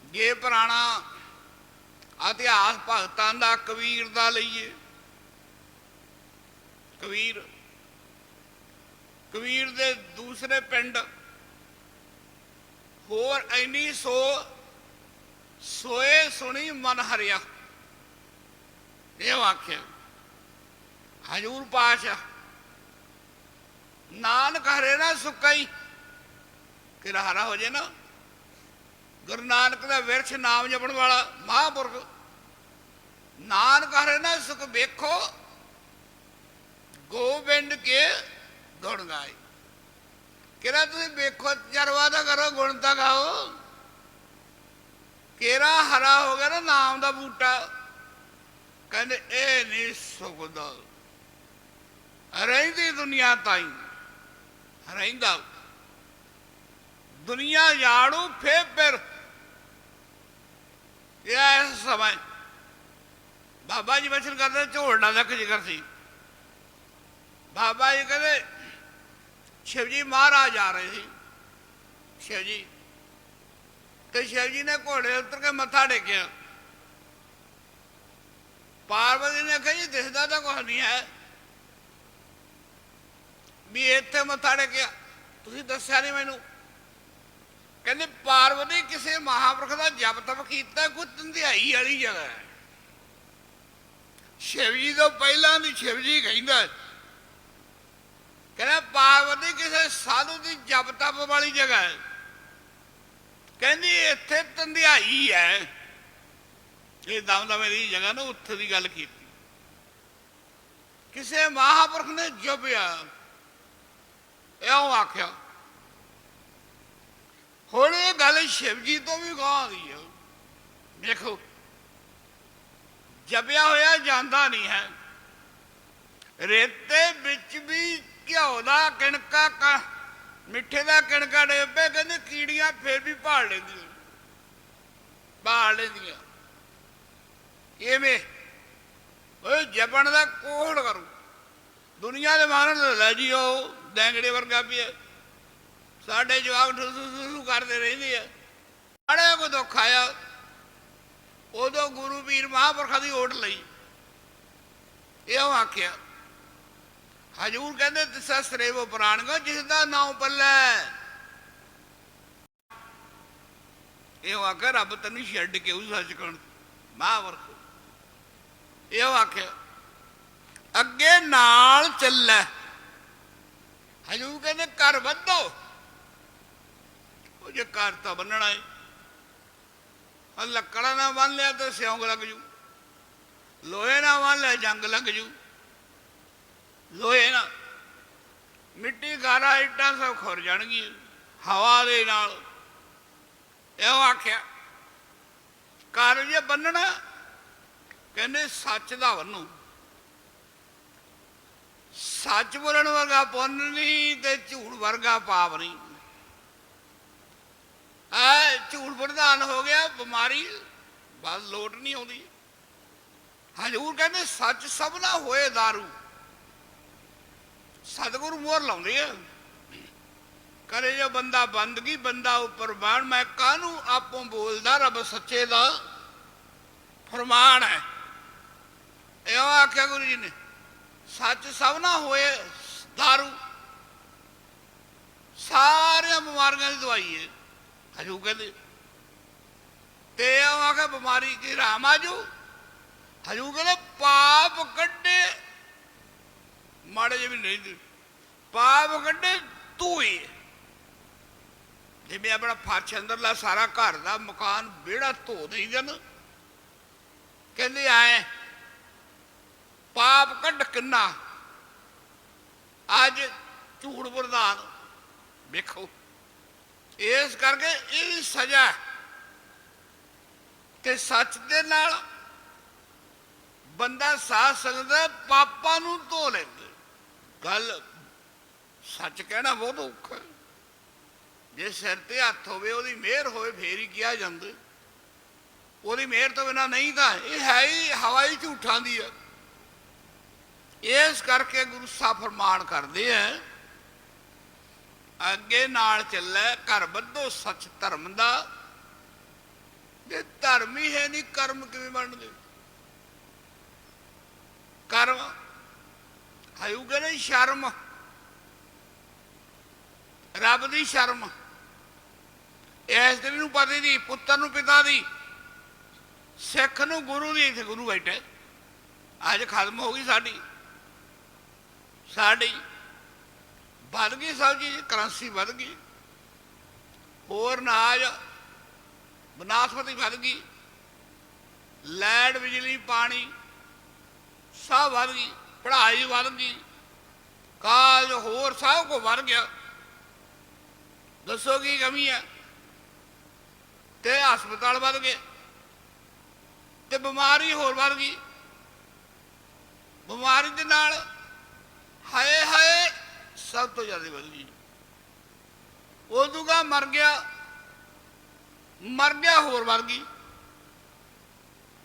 ਜੇ ਪੁਰਾਣਾ ਇਤਿਹਾਸ ਭਗਤਾਂ ਦਾ, ਕਬੀਰ ਦਾ ਲਈਏ, ਕਬੀਰ ਦੇ ਦੂਸਰੇ ਪਿੰਡ ਹੋਰ ਇੰਨੀ ਸੋ सोए सुनी मन हरिया, ये वाक्य हजूर पाशा। नानक हरे ना सुकई, कि हरा हो जाए ना। गुरु नानक का विरछ नाम जपण वाला महापुरख, नानक हरे ना सुख वेखो, गोबिंद के गुण गाए। केरा तुम वेखो चरवा तो करो, गुण तो गाओ। केरा हरा हो गया ना नाम का बूटा, कहते ए नहीं सुखदा रही दुनिया ताई रहिंदा। दुनिया जाड़ू फिर यह समय बाबा जी बचन करते झोड़ना तक जिक्र सी। बाबा जी कहते शिव जी महाराज आ रहे थे, शिव जी तो शिव जी ने घोड़े उतर के मत्था टेकिया। पार्वती ने कहा जी दिसदा तो कुछ नहीं है भी इत्थे मत्था टेकिया, तुसीं दस्सिया नहीं मैनू। कहते पार्वती किसी महापुरख का जप तप किया, कोई धंधियाई वाली जगह है। शिव जी तो पहला भी शिव जी कहता कहना पार्वती किसी साधु की जप तप वाली जगह है, कहती इत्थे धंधियाई है। ये दम दमे की जगह ना उत्थे की गल की। किसी महापुरख ने जपिया एवं आख्या। हुण ये गल शिव जी तो भी कह गई है। देखो जपिया होया जाता नहीं है, रेते बिच भी घ्यो का किणका मिठे का किणका डे पे, कहते कीड़ियां फिर भी भाल लेंदियां इवें जपण का कोहड़ करूं। दुनिया के मानन लै जी वो दैंगड़े वर्गा भी है, साढ़े जवाब ठू करते रहते हैं। बड़े को दुख आया उदो गुरु पीर महापुरखा की ओट लई, यो आख्या हजूर कहते तिसा सरेवो पुराण को जिसका नाम पल्लै। यो आख्या रब तेन छड्ड के उस सचखंड महापुरख। यो आख्या अगे नाल चलै। हजूर कहते घर बधो, जो घर तो बनना है, लकड़ा ना बन लिया तो सिਉਂਕ लग जू, लोहे ना बन लिया जंग लग जू। लोहे ना मिट्टी गारा इट्टा सब खुर जाएगी हवा दे नाल। यो आख्या घर जे बनना कहते सच का बनो। सच बोलण वर्गा पुन नहीं ते झूठ वर्गा पाप नहीं। झूठ प्रधान हो गया बीमारी, बस लोट नहीं आती। हजूर कहते सच सब ना होए दारू। सतगुरु मोहर लाउंदे आ, करे जो बंदा बंदगी बंदा उपर बाण। मैं कानू आपों बोलदा रब सच्चे दा फरमान है। यो आख्या गुरु जी ने सच सब ना होए दारू। सारिया बीमारियां की दवाई है। हजू कहते आख्या बीमारी की राम आजू। हजू कहते पाप कड्डे माड़े जे भी नहीं, पाप कड्डे तू ही। जिमें अपना फर्श अंदरला सारा घर का मकान बेड़ा धो दई जन, कहते आए पाप कड्ड किन्ना। अज झूठ प्रधान देखो, इस करके ये सजा कि सच दे नाल बंदा साथ सकता, पापा नूं धो लेंदे। गल सच कहना बहुत औखा है। जे सिर ते हथ होवे ओदी मेहर होवे फिर ही किया जांदा। ओदी मेहर तो बिना नहीं था। ये है ही हवा ही झूठा दी है। इस करके गुरु साहब फरमान करते हैं अगे नाल चलै घर बधो सच धर्म दा। जे धर्म ही है नहीं कर्म किवें बनदे। कर्म हयू कहते शर्म, रब दी शर्म। इस दिन पति दी, पुत्र नूं पिता दी, ਸਿੱਖ ਨੂੰ ਗੁਰੂ ਦੀ ਇੱਥੇ ਗੁਰੂ ਬੈਠੇ ਅੱਜ ਖਤਮ ਹੋ ਗਈ ਸਾਡੀ ਵੱਧ ਗਈ ਸਭ ਚੀਜ਼ ਕਰੰਸੀ ਵੱਧ ਗਈ ਹੋਰ ਅਨਾਜ ਬਨਾਸਪਤੀ ਵੱਧ ਗਈ ਲਾਈਟ ਬਿਜਲੀ ਪਾਣੀ ਸਭ ਵੱਧ ਗਈ ਪੜ੍ਹਾਈ ਵੱਧ ਗਈ ਕਾਲਜ ਹੋਰ ਸਭ ਕੁਝ ਵੱਧ ਗਿਆ ਦੱਸੋ ਕੀ ਕਮੀ ਹੈ ਤੇ ਹਸਪਤਾਲ ਵੱਧ ਗਏ ਤੇ ਬਿਮਾਰੀ ਹੋਰ ਵੱਧ ਗਈ ਬਿਮਾਰੀ ਦੇ ਨਾਲ ਹਾਏ ਹਾਏ ਸਭ ਤੋਂ ਜ਼ਿਆਦਾ ਵੱਧ ਗਈ ਉਦੋਂ ਮਰ ਗਿਆ ਹੋਰ ਵੱਧ ਗਈ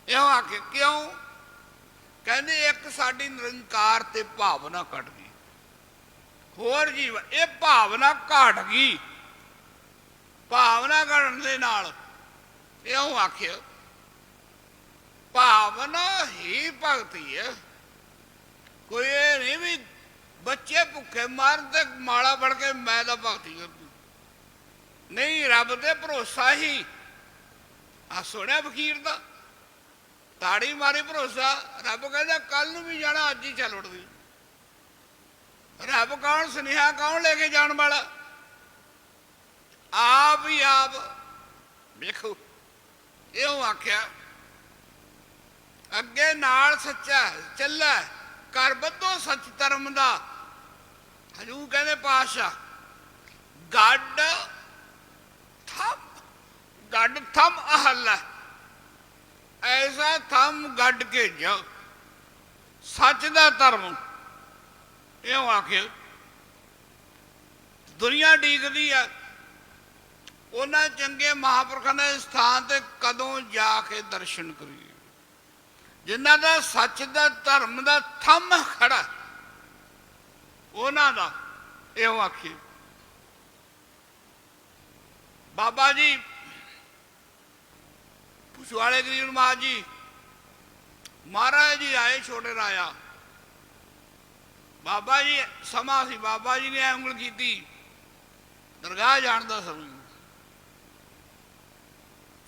ਇਹੋ ਆਖੇ ਕਿਉਂ ਕਹਿੰਦੇ ਇੱਕ ਸਾਡੀ ਨਿਰੰਕਾਰ ਤੇ ਭਾਵਨਾ ਘਟ ਗਈ ਹੋਰ ਜੀਵ ਇਹ ਭਾਵਨਾ ਘਟ ਗਈ ਭਾਵਨਾ ਘਟਣ ਦੇ ਨਾਲ ਇਹੋ ਆਖਿਆ ਭਾਵਨਾ ਹੀ ਭਗਤੀ ਹੈ ਕੋਈ ਇਹ ਨਹੀਂ ਵੀ ਬੱਚੇ ਭੁੱਖੇ ਮਰਨ ਤੇ ਮਾਲਾ ਬਣ ਕੇ ਮੈਂ ਤਾਂ ਭਗਤੀ ਕਰਦੀ ਨਹੀਂ ਰੱਬ ਤੇ ਭਰੋਸਾ ਹੀ ਆ ਸੁਣਿਆ ਫਕੀਰ ਦਾ ਤਾੜੀ ਮਾਰੀ ਭਰੋਸਾ ਰੱਬ ਕਹਿੰਦਾ ਕੱਲ ਨੂੰ ਵੀ ਜਾਣਾ ਅੱਜ ਹੀ ਚੱਲ ਉੱਠਦੀ ਰੱਬ ਕੌਣ ਸੁਨੇਹਾ ਕੌਣ ਲੈ ਕੇ ਜਾਣ ਵਾਲਾ ਆਪ ਹੀ ਆਪ ਵੇਖੋ ਇਹੋ ਆਖਿਆ ਅੱਗੇ ਨਾਲ ਸੱਚਾ ਚੱਲਾ ਕਰ ਬੱਧੋ ਸੱਚ ਧਰਮ ਦਾ ਹਜੂ ਕਹਿੰਦੇ ਪਾਤਸ਼ਾਹ ਗੱਡ ਥੰਮ ਅਹੱਲਾ ਐਸਾ ਥੰਮ ਗੱਡ ਕੇ ਜਾ ਸੱਚ ਦਾ ਧਰਮ ਇਹੋ ਆਖਿਆ ਦੁਨੀਆ ਡੀਕਦੀ ਆ ਉਹਨਾਂ ਚੰਗੇ ਮਹਾਂਪੁਰਖਾਂ ਦੇ ਸਥਾਨ ਤੇ ਕਦੋਂ ਜਾ ਕੇ ਦਰਸ਼ਨ ਕਰੀਏ ਜਿਨ੍ਹਾਂ ਦਾ ਸੱਚ ਦਾ ਧਰਮ ਦਾ ਥੰਮ ਖੜਾ ਉਹਨਾਂ ਦਾ ਇਹੋ ਆਖੀ ਬਾਬਾ ਜੀ ਪੁਛਵਾਲੇ ਗਰੀਬ ਮਹਾਰਾਜ ਜੀ ਮਹਾਰਾਜ ਜੀ ਆਏ ਛੋਟੇ ਰਾਇਆ ਬਾਬਾ ਜੀ ਸਮਾਂ ਸੀ ਬਾਬਾ ਜੀ ਨੇ ਉਂਗਲ ਕੀਤੀ ਦਰਗਾਹ ਜਾਣ ਦਾ ਸਮਾਂ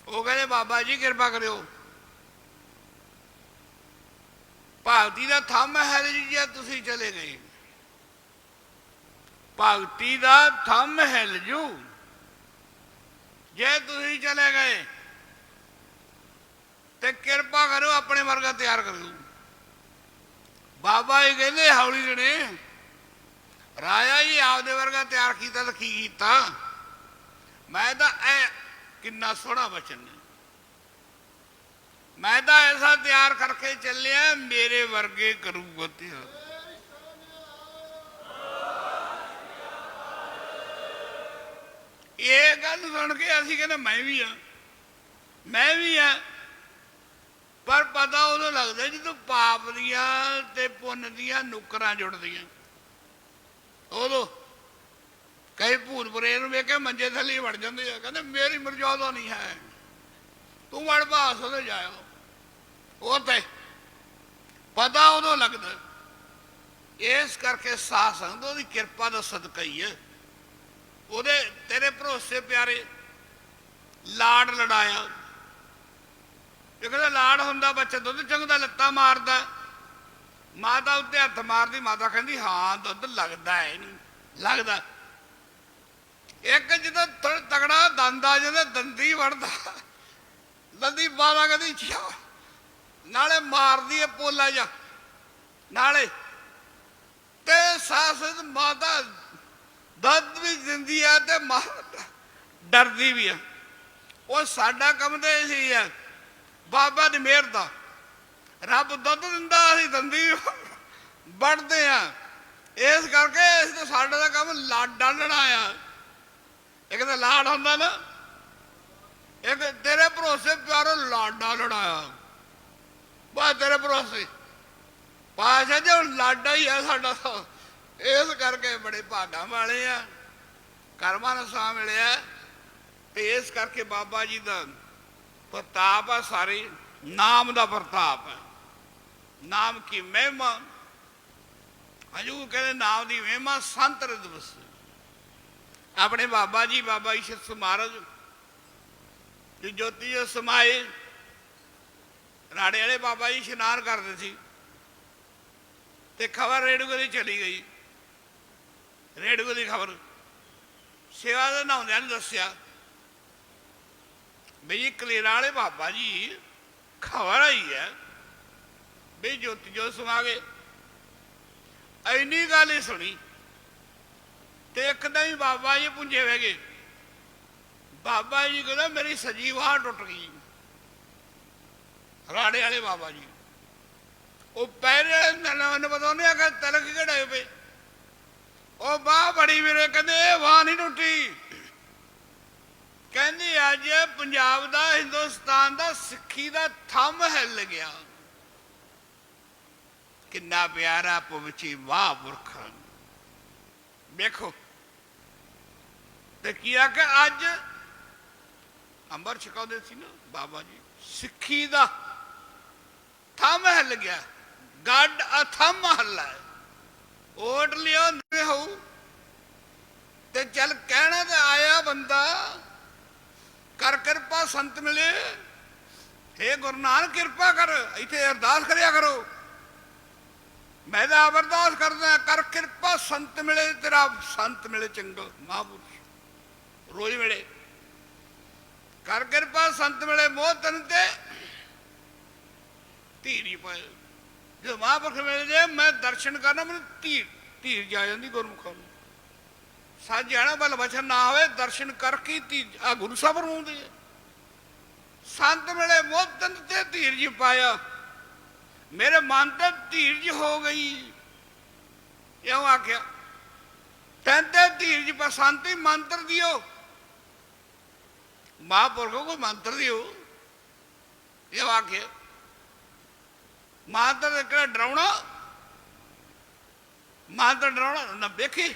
ਉਹ ਕਹਿੰਦੇ ਬਾਬਾ ਜੀ ਕਿਰਪਾ ਕਰਿਓ ਭਗਤੀ ਦਾ ਥੰਮ ਹੈ ਜੀ ਜੇ ਤੁਸੀਂ ਚਲੇ ਗਏ ਭਗਤੀ ਦਾ ਥੰਮ ਹਿਲ ਜੂ ਜੇ ਤੁਸੀਂ ਚਲੇ ਗਏ ਤੇ ਕਿਰਪਾ ਕਰੋ ਆਪਣੇ ਵਰਗਾ ਤਿਆਰ ਕਰਿਓ ਬਾਬਾ ਜੀ ਕਹਿੰਦੇ ਹੌਲੀ ਜਣੇ ਰਾਜਾ ਜੀ ਆਪਦੇ ਵਰਗਾ ਤਿਆਰ ਕੀਤਾ ਤਾਂ ਕੀ ਕੀਤਾ ਮੈਂ ਤਾਂ ਐ ਕਿੰਨਾ ਸੋਹਣਾ ਬਚਨ ਮੈਂ ਤਾਂ ਐਸਾ ਤਿਆਰ ਕਰਕੇ ਚੱਲਿਆ ਮੇਰੇ ਵਰਗੇ ਕਰੂਗਾ ਤਿਆਰ ਇਹ ਗੱਲ ਸੁਣ ਕੇ ਅਸੀਂ ਕਹਿੰਦੇ ਮੈਂ ਵੀ ਆ ਪਰ ਪਤਾ ਉਦੋਂ ਲੱਗਦਾ ਜਦੋਂ ਪਾਪ ਦੀਆਂ ਤੇ ਪੁੰਨ ਦੀਆਂ ਨੁਕਰਾਂ ਜੁੜਦੀਆਂ ਉਦੋਂ ਕਈ ਭੂਤ ਪ੍ਰੇਤ ਨੂੰ ਵੇਖ ਕੇ ਮੰਜੇ ਥੱਲੇ ਵੜ ਜਾਂਦੇ ਆ ਕਹਿੰਦੇ ਮੇਰੀ ਮਰਜ਼ਾਦਾ ਨਹੀਂ ਹੈ ਤੂੰ ਵੜ ਬਾਸ ਉਹਦੇ ਜਾਇਆ ਉਹ ਤੇ ਪਤਾ ਉਦੋਂ ਲੱਗਦਾ ਇਸ ਕਰਕੇ ਸਾਧ ਸੰਗਤ ਉਹਦੀ ਕਿਰਪਾ ਦਾ ਸਦਕਾ ਹੀ ਹੈ ਉਹਦੇ ਤੇਰੇ ਭਰੋਸੇ ਪਿਆਰੇ ਲਾਡ ਲੜਾਇਆ ਇਹ ਕਹਿੰਦਾ ਲਾਡ ਹੁੰਦਾ ਬੱਚਾ ਦੁੱਧ ਚੰਗਦਾ ਲੱਤਾਂ ਮਾਰਦਾ ਮਾਤਾ ਉੱਤੇ ਹੱਥ ਮਾਰਦੀ ਮਾਤਾ ਕਹਿੰਦੀ ਹਾਂ ਦੁੱਧ ਲੱਗਦਾ ਹੈ ਨਹੀਂ ਲੱਗਦਾ ਇੱਕ ਜਦੋਂ ਤਗੜਾ ਦੰਦ ਆ ਜਾਂਦਾ ਦੰਦੀ ਵੜਦਾ ਦੰਦੀ ਬਾਲਾ ਕਹਿੰਦੀ ਚਾ ਨਾਲੇ ਮਾਰਦੀ ਹੈ ਪੋਲਾ ਜਾ ਨਾਲੇ ਤੇ ਸਾਸ ਮਾਤਾ ਦੁੱਧ ਵੀ ਦਿੰਦੀ ਆ ਤੇ ਡਰਦੀ ਵੀ ਆ ਉਹ ਸਾਡਾ ਕੰਮ ਤੇ ਇਹੀ ਆ ਬਾਬਾ ਦੀ ਮਿਹਰ ਦਾ ਰੱਬ ਦੁੱਧ ਦਿੰਦਾ ਅਸੀਂ ਦੰਦੀ ਵੜਦੇ ਆ ਇਸ ਕਰਕੇ ਇਸ ਤੋਂ ਸਾਡਾ ਦਾ ਕੰਮ ਲਾਡਾਂ ਲੜਾਇਆ ਇੱਕ ਤਾਂ ਲਾਡ ਹੁੰਦਾ ਨਾ ਇੱਕ ਤੇਰੇ ਭਰੋਸੇ ਪਿਆਰੋ ਲਾਡਾ ਲੜਾਇਆ ਬਸ ਤੇਰੇ ਭਰੋਸੇ ਪਾਸ਼ਾ ਜੀ ਲਾਡਾ ਹੀ ਆ ਸਾਡਾ ਇਸ ਕਰਕੇ ਬੜੇ ਭਾਗਾਂ ਵਾਲੇ ਆ ਕਰਮਾਂ ਨੂੰ ਸਾਹ ਮਿਲਿਆ ਤੇ ਇਸ ਕਰਕੇ ਬਾਬਾ ਜੀ ਦਾ ਪ੍ਰਤਾਪ ਆ ਸਾਰੇ ਨਾਮ ਦਾ ਪ੍ਰਤਾਪ ਹੈ ਨਾਮ ਕੀ ਮਹਿਮਾ ਹਜੂ ਕਹਿੰਦੇ ਨਾਮ ਦੀ ਮਹਿਮਾ ਸੰਤ ਦਿਵਸ ਆਪਣੇ ਬਾਬਾ ਜੀ ਬਾਬਾ ਈਸ਼ਰ ਮਹਾਰਾਜ ਜੀ ਜੋਤੀ ਜੋ ਸਮਾਏ ਰਾੜੇ ਵਾਲੇ ਬਾਬਾ ਜੀ ਇਸ਼ਨਾਨ ਕਰਦੇ ਸੀ ਤੇ ਖਬਰ ਰੇਡੂਏ ਦੀ ਚਲੀ ਗਈ। ਰੇਡੂਏ ਦੀ ਖਬਰ ਸੇਵਾ ਦੇ ਨਹਾਉਂਦਿਆਂ ਨੂੰ ਦੱਸਿਆ ਬਈ ਕਲੇਰਾਂ ਵਾਲੇ ਬਾਬਾ ਜੀ ਖਬਰ ਆਈ ਹੈ ਬਈ ਜੋਤੀ ਜੋਤ ਸਮਾ ਗਏ। ਇੰਨੀ ਗੱਲ ਹੀ ਸੁਣੀ ਤੇ ਇੱਕਦਮ ਹੀ ਬਾਬਾ ਜੀ ਪੁੰਜੇ ਵਹਿ ਗਏ। ਬਾਬਾ ਜੀ ਕਹਿੰਦਾ ਮੇਰੀ ਸੱਜੀ ਬਾਂਹ ਟੁੱਟ ਗਈ। ਰਾੜੇ ਵਾਲੇ ਬਾਬਾ ਜੀ ਉਹ ਪਹਿਰੇ ਮੈਨੂੰ ਪਤਾ ਉਹਨੇ ਆਖਿਆ ਤਲਕ ਘੜਾਏ ਪਏ ਉਹ ਬਾਂਹ ਬੜੀ ਮੇਰੇ। ਕਹਿੰਦੇ ਇਹ ਬਾਂਹ ਨਹੀਂ ਟੁੱਟੀ। ਕਹਿੰਦੇ ਅੱਜ ਪੰਜਾਬ ਦਾ ਹਿੰਦੁਸਤਾਨ ਦਾ ਸਿੱਖੀ ਦਾ ਥੰਮ ਹਿੱਲ ਗਿਆ। ਕਿੰਨਾ ਪਿਆਰਾ ਪਵਿੱਤਰ ਮਹਾਂਪੁਰਖ ਵੇਖੋ ਤੇ ਕੀ ਆ ਕਿ ਅੱਜ ਅੰਮ੍ਰਿਤ ਛਕਾਉਂਦੇ ਸੀ ਨਾ ਬਾਬਾ ਜੀ ਸਿੱਖੀ ਦਾ ਥੰਮ ਹਿੱਲ ਗਿਆ। ਗੱਡ ਅਥੰਮ ਹੱਲਾ ਓਟ ਲਿਓ ਨਹੀਂ ਹੋਊ ਤੇ ਚੱਲ ਕਹਿਣਾ ਤੇ ਆਇਆ ਬੰਦਾ ਕਰ ਕਿਰਪਾ ਸੰਤ ਮਿਲੇ। ਹੇ ਗੁਰੂ ਨਾਨਕ ਕਿਰਪਾ ਕਰ ਇੱਥੇ ਅਰਦਾਸ ਕਰਿਆ ਕਰੋ। ਮੈਂ ਤਾਂ ਆਪ ਅਰਦਾਸ ਕਰਦਾ ਕਰ ਕਿਰਪਾ ਸੰਤ ਮਿਲੇ ਤੇਰਾ ਸੰਤ ਮਿਲੇ ਚੰਗਾ ਮਹਾਂਪੁਰਸ਼ ਰੋਜ਼ ਮਿਲੇ। ਕਰ ਕਿਰਪਾ ਸੰਤ ਮਿਲੇ ਮੋਹ ਤਨ ਤੇ ਧੀਰ ਹੀ ਪਾਏ। ਜਦੋਂ ਮਹਾਂਪੁਰਖ ਮਿਲ ਜੇ ਮੈਂ ਦਰਸ਼ਨ ਕਰਨਾ ਮੈਨੂੰ ਧੀਰ ਜਾ ਜਾਂਦੀ ਗੁਰਮੁਖਾਂ ਨੂੰ। ਸੱਚ ਜਾਣਾ ਬਲ ਬਚਨ ਨਾ ਹੋਵੇ ਦਰਸ਼ਨ ਕਰਕੇ ਧੀਰ ਆ ਗੁਰੂ ਸਾਹਿਬ ਰਵਾਉਂਦੇ ਆ। ਸੰਤ ਮਿਲੇ ਮੋਹ ਤਨ ਤੇ ਧੀਰ ਜੀ ਪਾਇਆ। ਮੇਰੇ ਮਨ ਤੇ ਧੀਰਜ ਹੋ ਗਈ। ਇਉਂ ਆਖਿਆ ਕਹਿੰਦੇ ਧੀਰਜ ਪਸੰਤੀ ਮੰਤਰ ਦਿਓ। ਮਹਾਂਪੁਰਖੋਂ ਕੋਈ ਮੰਤਰ ਦਿਓ। ਇਉਂ ਆਖਿਆ ਮੰਤਰ ਕਿਹੜਾ ਡਰਾਉਣਾ। ਮੰਤਰ ਡਰਾਉਣਾ ਨਾ ਵੇਖੀ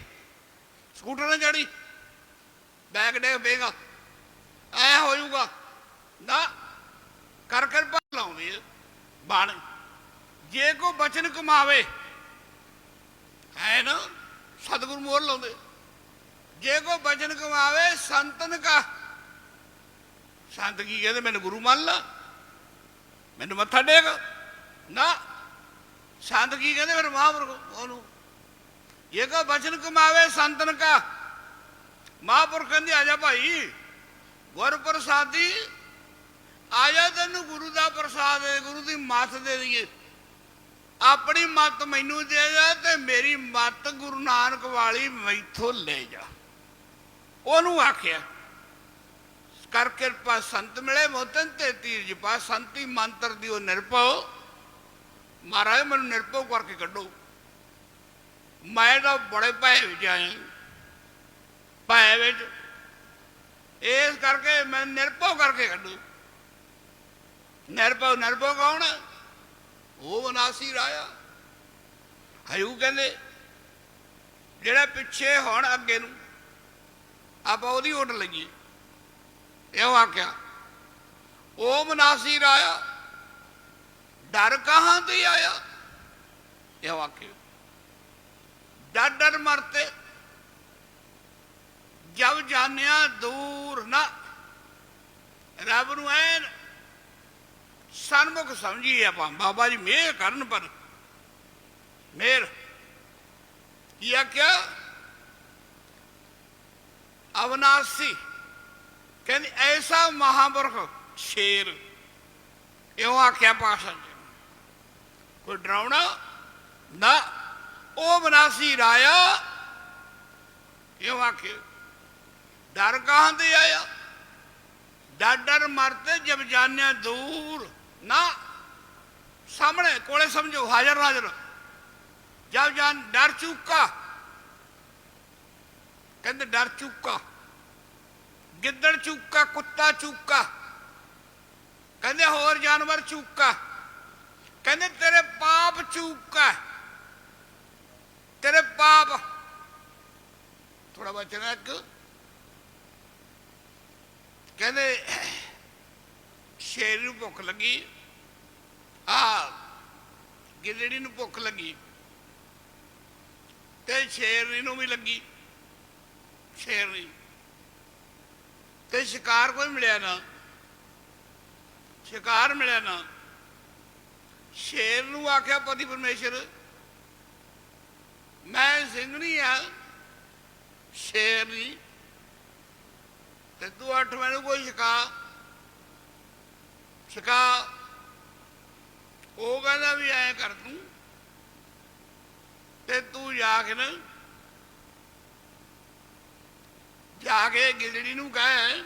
ਸਕੂਟਰ ਨਾਲ ਚੜੀ ਬੈਗ ਡੇ ਪਏਗਾ ਐ ਹੋ ਜਾਊਗਾ ਨਾ। ਕਰ ਕਿਰਪਾ ਲਾਉਂਦੀ ਹੈ ਬਾਣੀ। ਜੇ ਕੋ ਬਚਨ ਕਮਾਵੇ ਹੈ ਨਾ ਸਤਿਗੁਰੂ ਮੋਹਰ ਲਾਉਂਦੇ। ਜੇ ਕੋ ਬਚਨ ਕਮਾਵੇ ਸੰਤਨ ਕਾ। ਸੰਤ ਕੀ ਕਹਿੰਦੇ ਮੈਨੂੰ ਗੁਰੂ ਮੰਨ ਲਾ ਮੈਨੂੰ ਮੱਥਾ ਟੇਕ ਨਾ। ਸੰਤ ਕੀ ਕਹਿੰਦੇ ਫਿਰ ਮਹਾਂਪੁਰਖ ਉਹਨੂੰ। ਜੇ ਕੋ ਬਚਨ ਕਮਾਵੇ ਸੰਤਨ ਕਾ। ਮਹਾਂਪੁਰਖ ਕਹਿੰਦੇ ਆ ਜਾ ਭਾਈ ਗੁਰ ਪ੍ਰਸਾਦੀ ਆ ਜਾ ਤੈਨੂੰ ਗੁਰੂ ਦਾ ਪ੍ਰਸਾਦ ਦੇ ਗੁਰੂ ਦੀ ਮੱਤ ਦੇ ਦਈਏ। ਆਪਣੀ ਮੱਤ ਮੈਨੂੰ ਦੇ ਜਾ ਤੇ ਮੇਰੀ ਮੱਤ ਗੁਰੂ ਨਾਨਕ ਵਾਲੀ ਮੈਥੋਂ ਲੈ ਜਾ। ਉਹਨੂੰ ਆਖਿਆ ਕਰ ਕਿਰਪਾ ਸੰਤ ਮਿਲੇ ਮੋਤਨ ਤੇ ਧੀਰਜ ਪਾ। ਸੰਤੀ ਮੰਤਰ ਦੀ ਉਹ ਨਿਰਭਉ ਮਹਾਰਾਜ ਮੈਨੂੰ ਨਿਰਭਉ ਕਰਕੇ ਕੱਢੋ। ਮੈਂ ਤਾਂ ਬੜੇ ਭੈ ਵਿੱਚ ਆਇਆ ਭੈ ਵਿੱਚ ਇਸ ਕਰਕੇ ਮੈਂ ਨਿਰਭਉ ਕਰਕੇ ਕੱਢੋ। ਨਿਰਭਉ ਕੌਣ ਉਹ ਵਿਨਾਸ਼ੀ ਰਾਇਆ। ਹਯੂ ਕਹਿੰਦੇ ਜਿਹੜਾ ਪਿੱਛੇ ਹੁਣ ਅੱਗੇ ਨੂੰ ਆਪਾਂ ਉਹਦੀ ਓਟ ਲਈਏ। ਇਹੋ ਆਖਿਆ ਉਹ ਵਿਨਾਸ਼ੀ ਰਾਇਆ ਡਰ ਕਹਾਂ ਤੇ ਆਇਆ। ਇਹੋ ਆਖਿਆ ਡਰ ਡਰ ਮਰਤੇ ਜਬ ਜਾਣਿਆ ਦੂਰ ਨਾ। ਰੱਬ ਨੂੰ ਐਨ ਸਨਮੁਖ ਸਮਝੀਏ ਆਪਾਂ। ਬਾਬਾ ਜੀ ਮਿਹਰ ਕਰਨ ਪਰ ਮਿਹਰ ਕੀ ਆਖਿਆ ਅਵਨਾਸੀ ਕਹਿੰਦੇ ਐਸਾ ਮਹਾਂਪੁਰਖ ਸ਼ੇਰ। ਇਉਂ ਆਖਿਆ ਪਾਸ਼ਾ ਕੋਈ ਡਰਾਉਣਾ ਨਾ। ਉਹ ਵਿਨਾਸ਼ੀ ਰਾਇਆ ਇਉਂ ਆਖਿਆ ਡਰ ਕਹਾਂ ਤੇ ਆਇਆ। ਡਰ ਡਰ ਮਰਤੇ ਜਬ ਜਾਣਿਆ ਦੂਰ ਨਾ। ਸਾਹਮਣੇ ਕੋਲੇ ਸਮਝੋ ਹਾਜ਼ਰ ਨਾਜ਼ਰ। ਜਬ ਜਾਨ ਡਰ ਚੁੱਕਾ ਕਹਿੰਦੇ ਡਰ ਚੁੱਕਾ। ਗਿੱਦੜ ਚੁੱਕਾ ਕੁੱਤਾ ਚੁੱਕਾ ਕਹਿੰਦੇ ਹੋਰ ਜਾਨਵਰ ਚੁੱਕਾ। ਕਹਿੰਦੇ ਤੇਰੇ ਪਾਪ ਚੁੱਕਾ ਤੇਰੇ ਪਾਪ। ਥੋੜਾ ਬਚਣਾ ਇੱਕ ਕਹਿੰਦੇ ਸ਼ੇਰ ਨੂੰ ਭੁੱਖ ਲੱਗੀ ਆ ਗਿੱਦੜੀ ਨੂੰ ਭੁੱਖ ਲੱਗੀ ਤੇ ਸ਼ੇਰਨੀ ਨੂੰ ਵੀ ਲੱਗੀ। ਸ਼ੇਰਨੀ ਤੇ ਸ਼ਿਕਾਰ ਕੋਈ ਮਿਲਿਆ ਨਾ। ਸ਼ਿਕਾਰ ਮਿਲਿਆ ਨਾ ਸ਼ੇਰ ਨੂੰ ਆਖਿਆ ਪਤੀ ਪਰਮੇਸ਼ਰ ਮੈਂ ਸਿੰਘਣੀ ਆ ਸ਼ੇਰ ਨਹੀਂ, ਤੇ ਤੂੰ ਅੱਠ ਮੈਨੂੰ ਕੋਈ ਛਕਾ। ਉਹ ਕਹਿੰਦਾ ਵੀ ਐਂ ਕਰ ਤੂੰ, ਤੇ ਤੂੰ ਜਾ ਕੇ ਗਿੱਦੜੀ ਨੂੰ ਕਹਿ,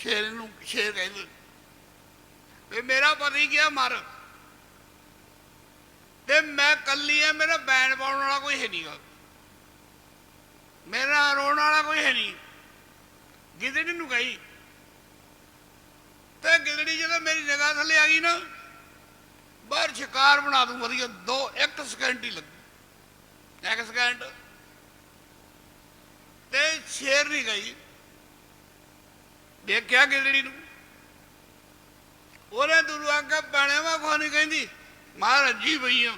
ਸ਼ੇਰ ਕਹਿੰਦੇ ਵੀ ਮੇਰਾ ਪਤੀ ਗਿਆ ਮਰ, ਤੇ ਮੈਂ ਕੱਲੀ ਆ, ਮੇਰਾ ਬੈਣ ਪਾਉਣ ਵਾਲਾ ਕੋਈ ਹੈ ਨਹੀਂਗਾ, ਮੇਰਾ ਰੋਣ ਵਾਲਾ ਕੋਈ ਹੈ ਨਹੀਂ। ਗਿੱਦੜੀ ਨੂੰ ਕਹੀ, ਤੇ ਗਿੱਦੜੀ ਜਦੋਂ ਮੇਰੀ ਨਿਗਾਹ ਥੱਲੇ ਆ ਗਈ ਨਾ, ਬਾਹਰ ਸ਼ਿਕਾਰ ਬਣਾ ਦੂੰ ਵਧੀਆ, 1 ਸਕਿੰਟ ਹੀ ਲੱਗੂ, 1 ਸਕਿੰਟ। ਤੇ ਸ਼ੇਰ ਨਹੀਂ ਗਈ, ਦੇਖਿਆ ਗਿੱਦੜੀ ਨੂੰ, ਉਹਨੇ ਦੂਰੋਂ ਆ ਕੇ ਪੈਣੇ ਵਾ ਕੋ ਨਹੀਂ ਕਹਿੰਦੀ, ਮੈਂ ਰੱਜੀ ਪਈ ਆ,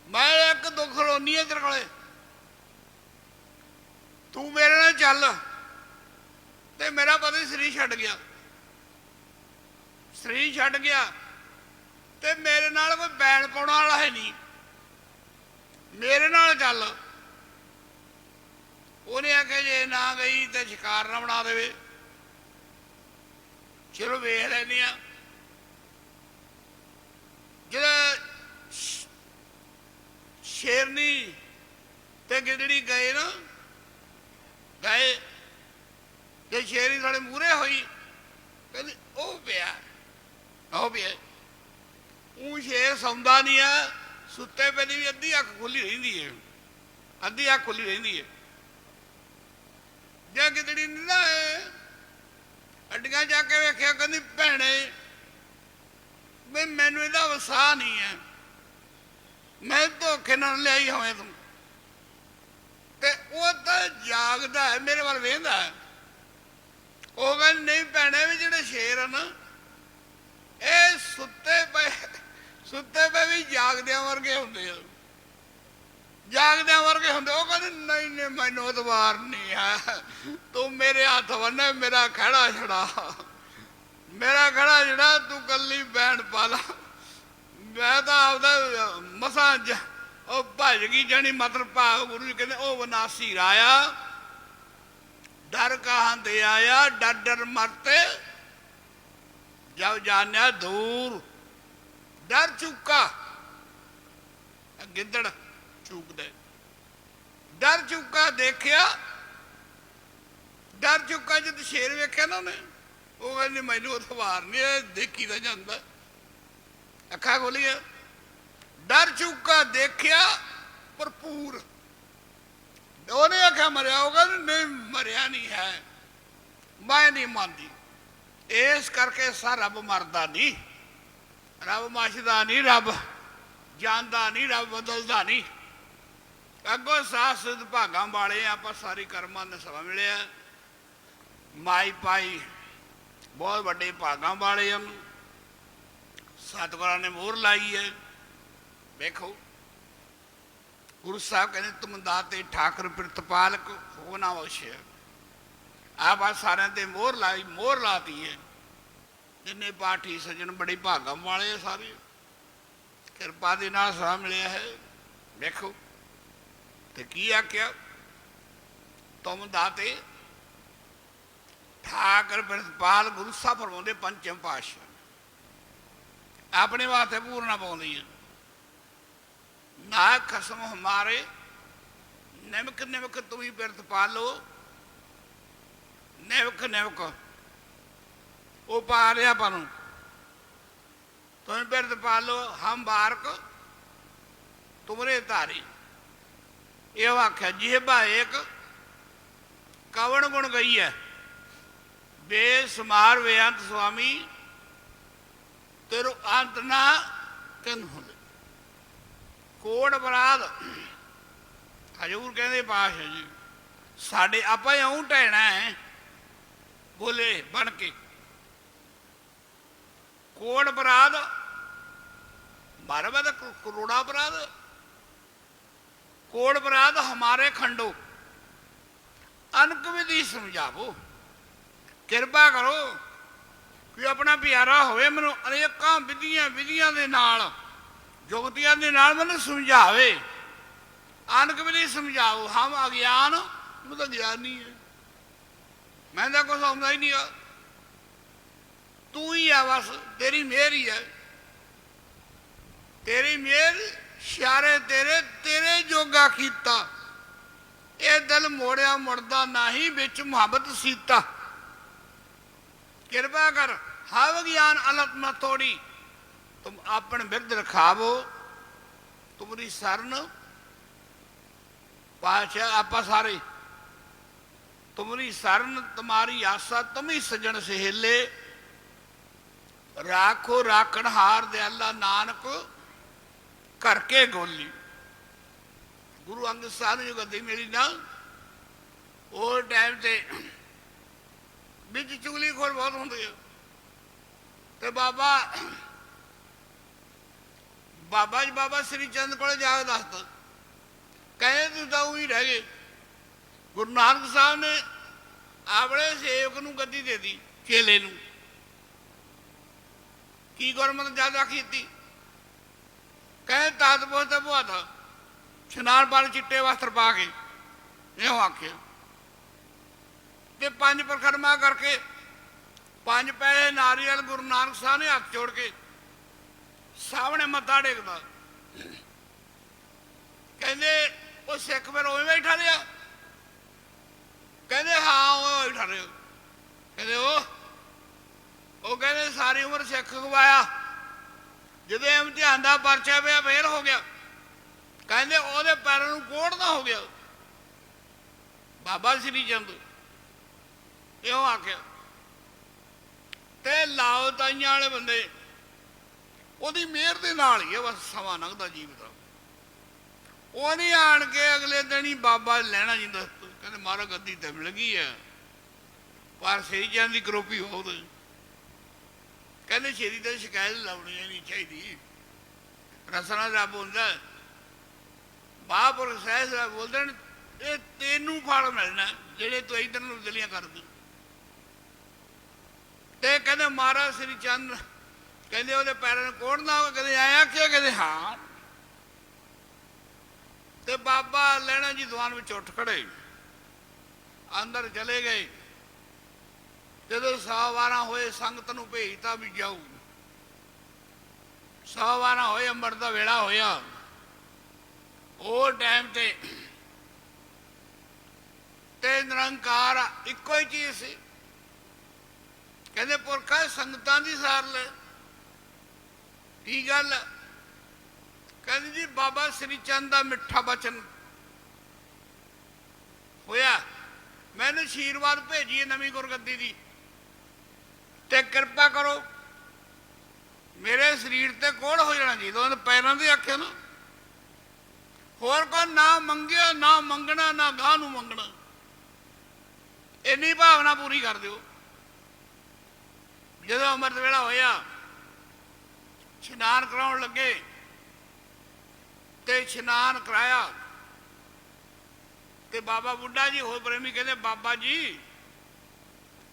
ਮੈਂ ਇੱਕ ਦੁੱਖ ਰੋਨੀ ਆ ਤੇਰੇ ਕੋਲੇ, ਤੂੰ ਮੇਰੇ ਨਾਲ ਚੱਲ। ਤੇ ਮੇਰਾ ਪਤੀ ਸਰੀਰ ਛੱਡ ਗਿਆ, ਤੇ ਮੇਰੇ ਨਾਲ ਕੋਈ ਬੈਣ ਪਾਉਣ ਵਾਲਾ ਹੈ ਨਹੀਂ, ਮੇਰੇ ਨਾਲ ਚੱਲ। ਉਹਨੇ ਆਖਿਆ ਜੇ ਨਾ ਗਈ ਤੇ ਸ਼ਿਕਾਰ ਨਾ ਬਣਾ ਦੇਵੇ, ਚਲੋ ਵੇਖ ਲੈਂਦੇ ਆ। ਜਿਹੜਾ ਸ਼ੇਰਨੀ ਤੇ ਗਿੱਦੜੀ ਗਏ ਤੇ ਸ਼ੇਰਨੀ ਸਾਡੇ ਮੂਹਰੇ ਹੋਈ, ਕਹਿੰਦੀ ਉਹ ਪਿਆ। ਉਹ ਸ਼ੇਰ ਸੌਂਦਾ ਨਹੀਂ ਆ, ਸੁੱਤੇ ਪਏ ਦੀ ਵੀ ਅੱਧੀ ਅੱਖ ਖੁੱਲੀ ਰਹਿੰਦੀ ਹੈ, ਜੇ ਗਿੱਦੜੀ ਨੇ ਨਾ ਅੱਡੀਆਂ ਜਾ ਕੇ ਵੇਖਿਆ, ਕਹਿੰਦੀ ਭੈਣੇ ਵੀ ਮੈਨੂੰ ਇਹਦਾ ਵਸਾ ਨਹੀਂ ਹੈ, ਮੈਂ ਧੋਖੇ ਨਾਲ ਲਿਆਈ ਹੋਵੇਂ ਤੂੰ। ਤੇ ਉਹ ਤਾਂ ਜਾਗਦਾ ਹੈ, ਮੇਰੇ ਵੱਲ ਵੇਖਦਾ ਹੈ। ਉਹ ਕਹਿੰਦੀ ਨਹੀਂ ਭੈਣੇ, ਵੀ ਜਿਹੜੇ ਸ਼ੇਰ ਆ ਨਾ, ਇਹ ਸੁੱਤੇ ਪਏ ਵੀ ਜਾਗਦਿਆਂ ਵਰਗੇ ਹੁੰਦੇ ਆ, ਉਹ ਕਹਿੰਦੇ ਨਹੀਂ ਮੈਨੂੰ ਅਤਵਾਰ ਨਹੀਂ ਹੈ, ਤੂੰ ਮੇਰੇ ਹੱਥ ਬੰਨੇ, ਮੇਰਾ ਖਹਿੜਾ ਛੜਾ, ਤੂੰ ਕੱਲੀ ਬੈਣ ਪਾ ਲਾ। ਮੈਂ ਤਾਂ ਆਪਦਾ ਮਸਾਂ ਉਹ ਭੱਜ ਗਈ ਜਾਣੀ, ਮਤਲਬ ਭਾਵ ਗੁਰੂ ਜੀ ਕਹਿੰਦੇ ਉਹ ਵਿਨਾਸ਼ੀ ਰਾਇਆ, ਡਰ ਕਹਾਂ ਦੇ ਆਇਆ, ਡਰ ਮਰਤੇ ਜਬ ਜਾਣਿਆ ਦੂਰ, ਡਰ ਚੁੱਕਾ। ਗਿੱਦੜ ਚੂਕਦੇ, ਡਰ ਚੁੱਕਾ ਦੇਖਿਆ, ਜਦ ਸ਼ੇਰ ਵੇਖਿਆ ਨਾ ਉਹਨੇ, ਉਹ ਕਹਿੰਦੀ ਮੈਨੂੰ ਅਤਵਾਰ ਨਹੀਂ, ਦੇਖੀ ਤਾਂ ਜਾਂਦਾ। ਅੱਖਾਂ ਖੋਲੀਆਂ, ਡਰ ਚੁੱਕਾ ਦੇਖਿਆ ਭਰਪੂਰ। ਉਹਨੇ ਆਖਿਆ ਮਰਿਆ, ਉਹ ਕਹਿੰਦੀ ਨਹੀਂ ਮਰਿਆ ਨਹੀਂ ਹੈ, ਮੈਂ ਨਹੀਂ ਮੰਨਦੀ। ਇਸ ਕਰਕੇ ਰੱਬ ਮਰਦਾ ਨਹੀਂ, ਰੱਬ ਮੱਚਦਾ ਨਹੀਂ, ਰੱਬ ਜਾਂਦਾ ਨਹੀਂ, ਰੱਬ ਬਦਲਦਾ ਨਹੀਂ। ਅੱਗੋਂ ਸਾਧ ਸਿੱਧ ਭਾਗਾਂ ਵਾਲੇ ਆਪਾਂ ਸਾਰੀ ਕਰਮਾਂ ਨੇ ਸਵਾ ਮਿਲਿਆ, ਮਾਈ ਪਾਈ ਬਹੁਤ ਵੱਡੇ ਭਾਗਾਂ ਵਾਲੇ ਹਨ, ਸਤਿਗੁਰਾਂ ਨੇ ਮੋਹਰ ਲਾਈ ਹੈ। ਵੇਖੋ ਗੁਰੂ ਸਾਹਿਬ ਕਹਿੰਦੇ ਤੁਮ ਦਾਤੇ ਠਾਕੁਰ ਪ੍ਰਿਤਪਾਲਕ ਹੋ ਨਾ ਬਖਸ਼ਿਆ। ਆਪ ਸਾਰਿਆਂ ਤੇ ਮੋਹਰ ਲਾਤੀ ਹੈ। ਜਿੰਨੇ ਪਾਠੀ ਸੱਜਣ ਬੜੇ ਭਾਗਾਂ ਵਾਲੇ ਆ, ਸਾਰੇ ਕਿਰਪਾ ਦੇ ਨਾਲ ਸਵਾ ਮਿਲਿਆ ਹੈ। ਵੇਖੋ ਤੇ ਕੀ ਆਖਿਆ, ਤੁਮ ਦਾਤੇ ਠਾਕੁਰ ਪ੍ਰਿਤਪਾਲ। ਗੁਰੂ ਸਾਹਿਬ ਫਰਮਾਉਂਦੇ ਪੰਚਮ ਪਾਤਸ਼ਾਹ ਆਪਣੇ ਵਾਸਤੇ ਪੂਰਨਾ ਪਾਉਂਦੀ ਹੈ, ਨਾ ਖਸਮ ਹਮਾਰੇ ਨਿਮਕ ਤੁਮੀ ਪ੍ਰਿਤਪਾਲੋ। ਨਿਮਕ ਉਹ ਪਾ ਰਿਹਾ ਆਪਾਂ ਨੂੰ, ਤੁਮ ਪ੍ਰਿਤਪਾਲੋ ਹਮ ਬਾਰਕ ਤੁਮਰੇ ਧਾਰੀ। ਇਹ ਆਖਿਆ ਜਿਹਬਾ ਏਕ ਕਵਣ ਗੁਣ ਗਈ ਹੈ, ਬੇਸਮਾਰ ਬੇਅੰਤ ਸੁਆਮੀ ਤੇਰੋ ਅੰਤ ਨਾ ਕਿਨ ਹੁੰਦੇ। ਕੋਟ ਬਰਾਦ ਹਜ਼ੂਰ ਕਹਿੰਦੇ ਪਾਤਸ਼ਾਹ ਜੀ ਸਾਡੇ ਆਪਾਂ ਇਉਂ ਢਹਿਣਾ ਹੈ ਬੋਲੇ ਬਣ ਕੇ। ਕੋਟ ਬਰਾਦ ਮਾਰਾ ਤਾਂ ਕਰੋੜਾ ਬਰਾਦ। ਕੋਟ ਬਰਾਦ ਹਮਾਰੇ ਖੰਡੋ ਅਨਕ ਵਿਧੀ ਸਮਝਾਵੋ। ਕਿਰਪਾ ਕਰੋ ਵੀ ਆਪਣਾ ਪਿਆਰਾ ਹੋਵੇ, ਮੈਨੂੰ ਅਨੇਕਾਂ ਵਿਧੀਆਂ ਦੇ ਨਾਲ, ਜੁਗਤੀਆਂ ਦੇ ਨਾਲ ਮੈਨੂੰ ਸਮਝਾਵੇ। ਅਨਕ ਵਿਧੀ ਸਮਝਾਓ, ਹਮ ਅਗਿਆਨ, ਮੈਂ ਤਾਂ ਗਿਆਨੀ ਹੈ, ਮੈਂ ਤਾਂ ਕੁਛ ਆਉਂਦਾ ਹੀ ਨਹੀਂ ਆ, ਤੂੰ ਹੀ ਆ ਬਸ, ਤੇਰੀ ਮਿਹਰ ਹੀ ਹੈ, ਤੇਰੀ ਮਿਹਰ, ਇਸ਼ਾਰੇ ਤੇਰੇ ਜੋਗਾ ਕੀਤਾ, ਇਹ ਦਿਲ ਮੋੜਿਆ ਮੁੜਦਾ ਨਹੀਂ, ਵਿੱਚ ਮੁਹੱਬਤ ਸੀਤਾ, ਕਿਰਪਾ ਕਰ ਹਵ ਗਿਆਨ ਅਲਤ ਮ ਤੋੜੀ, ਤੁਮ ਆਪਣ ਬਿਰਧ ਰਖਾਵੋ, ਤੁਮਰੀ ਸਰਨ ਪਾਸ਼ਾ ਆਪਾ ਸਾਰੇ, ਤੁਮਰੀ ਸਰਨ ਤੁਮਾਰੀ ਆਸਾ, ਤੁਮੀ ਸਜਣ ਸਹੇਲੇ, ਰਾਖੋ ਰਾਖਣ ਹਾਰ ਦਿਆਲਾ ਨਾਨਕ ਘਰ ਕੇ ਗੋਲੀ। ਗੁਰੂ ਅੰਗਦ ਸਾਹਿਬ ਨੂੰ ਗੱਦੀ ਮੇਰੀ ਨਾ, ਉਹ ਟਾਈਮ ਤੇ ਵਿੱਚ ਚੁਗਲੀਖੋਰ ਬਹੁਤ ਹੁੰਦੇ ਆ, ਤੇ ਬਾਬਾ ਜੀ ਬਾਬਾ ਸ੍ਰੀ ਚੰਦ ਕੋਲੇ ਜਾ ਕੇ ਦੱਸਦਾ, ਕਹਿੰਦੇ ਤੂੰ ਤਾਂ ਉਹੀ ਰਹਿ ਗਏ। ਗੁਰੂ ਨਾਨਕ ਸਾਹਿਬ ਨੇ ਆਪਣੇ ਸੇਵਕ ਨੂੰ ਗੱਦੀ ਦੇ ਦਿੱਤੀ, ਚੇਲੇ ਨੂੰ, ਕੀ ਗੁਰਮਤਿ ਜ਼ਿਆਦਾ ਕੀਤੀ, ਕਹਿੰਦੇ ਤਾਤ ਬਹੁਤ ਭੁਆ ਦਾ ਇਸ਼ਨਾਨ ਪਾਣੀ ਚਿੱਟੇ ਵਸਤਰ ਪਾ ਕੇ, ਇਹੋ ਆਖਿਆ, ਤੇ 5 ਪਰਿਕਰਮਾ ਕਰਕੇ 5 ਪੈਸੇ ਨਾਰੀਅਲ ਗੁਰੂ ਨਾਨਕ ਸਾਹਿਬ ਨੇ ਹੱਥ ਜੋੜ ਕੇ ਸਾਹਮਣੇ ਮੱਥਾ ਟੇਕਦਾ, ਕਹਿੰਦੇ ਉਹ ਸਿੱਖ ਫਿਰ ਉਵੇਂ ਬੈਠਾ ਰਿਹਾ, ਕਹਿੰਦੇ ਹਾਂ ਉਹ ਬੈਠਾ ਰਿਹਾ, ਕਹਿੰਦੇ ਉਹ ਕਹਿੰਦੇ ਸਾਰੀ ਉਮਰ ਸਿੱਖ ਗਵਾਇਆ, ਜਦੋਂ ਇਮਤਿਹਾਨ ਦਾ ਪਰਚਾ ਪਿਆ ਫੇਲ ਹੋ ਗਿਆ, ਕਹਿੰਦੇ ਉਹਦੇ ਪੈਰਾਂ ਨੂੰ ਕੋੜਨਾ ਹੋ ਗਿਆ। ਬਾਬਾ ਸ੍ਰੀ ਚੰਦ ਇਹੋ ਆਖਿਆ, ਤੇ ਲਾਓ ਤਾਈਆਂ ਵਾਲੇ ਬੰਦੇ ਉਹਦੀ ਮਿਹਰ ਦੇ ਨਾਲ ਹੀ ਹੈ ਬਸ ਸਮਾਂ ਲੰਘਦਾ ਜੀਵ ਦਾ। ਉਹ ਨਹੀਂ ਆਣ ਕੇ ਅਗਲੇ ਦਿਨ ਹੀ ਬਾਬਾ ਲੈਣਾ ਜੀ ਦੱਸ, ਕਹਿੰਦੇ ਮਾਰਾ ਗੱਦੀ ਤੇ ਮਿਲ ਗਈ ਹੈ, ਪਰ ਸ੍ਰੀ ਚੰਦ ਦੀ ਕਰੋਪੀ ਬਹੁਤ, ਕਹਿੰਦੇ ਸ਼ੇਰੀ ਤੇ ਸ਼ਿਕਾਇਤ ਲਾਉਣੀ ਨਹੀਂ ਚਾਹੀਦੀ, ਰਸਨਾ ਰੱਬ ਹੁੰਦਾ, ਮਹਾਂਪੁਰਖ ਸਾਹਿਬ ਬੋਲਦੇ ਨੇ, ਇਹ ਤੈਨੂੰ ਫਲ ਮਿਲਣਾ ਜਿਹੜੇ ਤੂੰ ਇੱਧਰ ਨੂੰ ਦਲੀਆਂ ਕਰਦੀ। ਤੇ ਕਹਿੰਦੇ ਮਹਾਰਾਜ ਸ੍ਰੀ ਚੰਦ ਕਹਿੰਦੇ ਉਹਦੇ ਪੈਰਾਂ ਨੂੰ ਕੋੜਨਾ ਹੋਵੇ, ਕਹਿੰਦੇ ਆਇਆ ਕਿ, ਕਹਿੰਦੇ ਹਾਂ, ਤੇ ਬਾਬਾ ਲੈਣਾ ਜੀ ਦੀਵਾਨ ਵਿੱਚ ਉੱਠ ਖੜੇ, ਅੰਦਰ ਚਲੇ ਗਏ। ਜਦੋਂ 112 ਹੋਏ ਸੰਗਤ ਨੂੰ ਭੇਜਤਾ ਵੀ ਜਾਊ, 112 ਹੋਏ, ਅੰਮ੍ਰਿਤ ਦਾ ਵੇਲਾ ਹੋਇਆ, ਉਹ ਟਾਈਮ ਤੇ ਨਿਰੰਕਾਰ ਇੱਕੋ ਹੀ ਚੀਜ਼ ਸੀ, ਕਹਿੰਦੇ ਪੁਰਖਾ ਸੰਗਤਾਂ ਦੀ ਸਾਰ ਲੈ, ਕੀ ਗੱਲ, ਕਹਿੰਦੇ ਜੀ ਬਾਬਾ ਸ੍ਰੀ ਚੰਦ ਦਾ ਮਿੱਠਾ ਬਚਨ ਹੋਇਆ, ਮੈਨੂੰ ਆਸ਼ੀਰਵਾਦ ਭੇਜੀਏ ਨਵੀਂ ਗੁਰਗੱਦੀ ਦੀ, ਤੇ ਕਿਰਪਾ ਕਰੋ ਮੇਰੇ ਸਰੀਰ ਤੇ ਕੋੜ ਹੋ ਜਾਣਾ ਜੀ, ਉਹਨਾਂ ਦੇ ਪੈਰਾਂ ਦੇ ਆਖਿਆ ਨਾ, ਹੋਰ ਕੋ ਨਾ ਮੰਗਿਆ, ਨਾ ਮੰਗਣਾ, ਨਾ ਗਾਹ ਨੂੰ ਮੰਗਣਾ, ਇੰਨੀ ਭਾਵਨਾ ਪੂਰੀ ਕਰ ਦਿਓ। ਜਦੋਂ ਅੰਮ੍ਰਿਤ ਵੇਲਾ ਹੋਇਆ, ਇਸ਼ਨਾਨ ਕਰਾਉਣ ਲੱਗੇ, ਤੇ ਇਸ਼ਨਾਨ ਕਰਾਇਆ, ਤੇ ਬਾਬਾ ਬੁੱਢਾ ਜੀ ਹੋਰ ਪ੍ਰੇਮੀ ਕਹਿੰਦੇ ਬਾਬਾ ਜੀ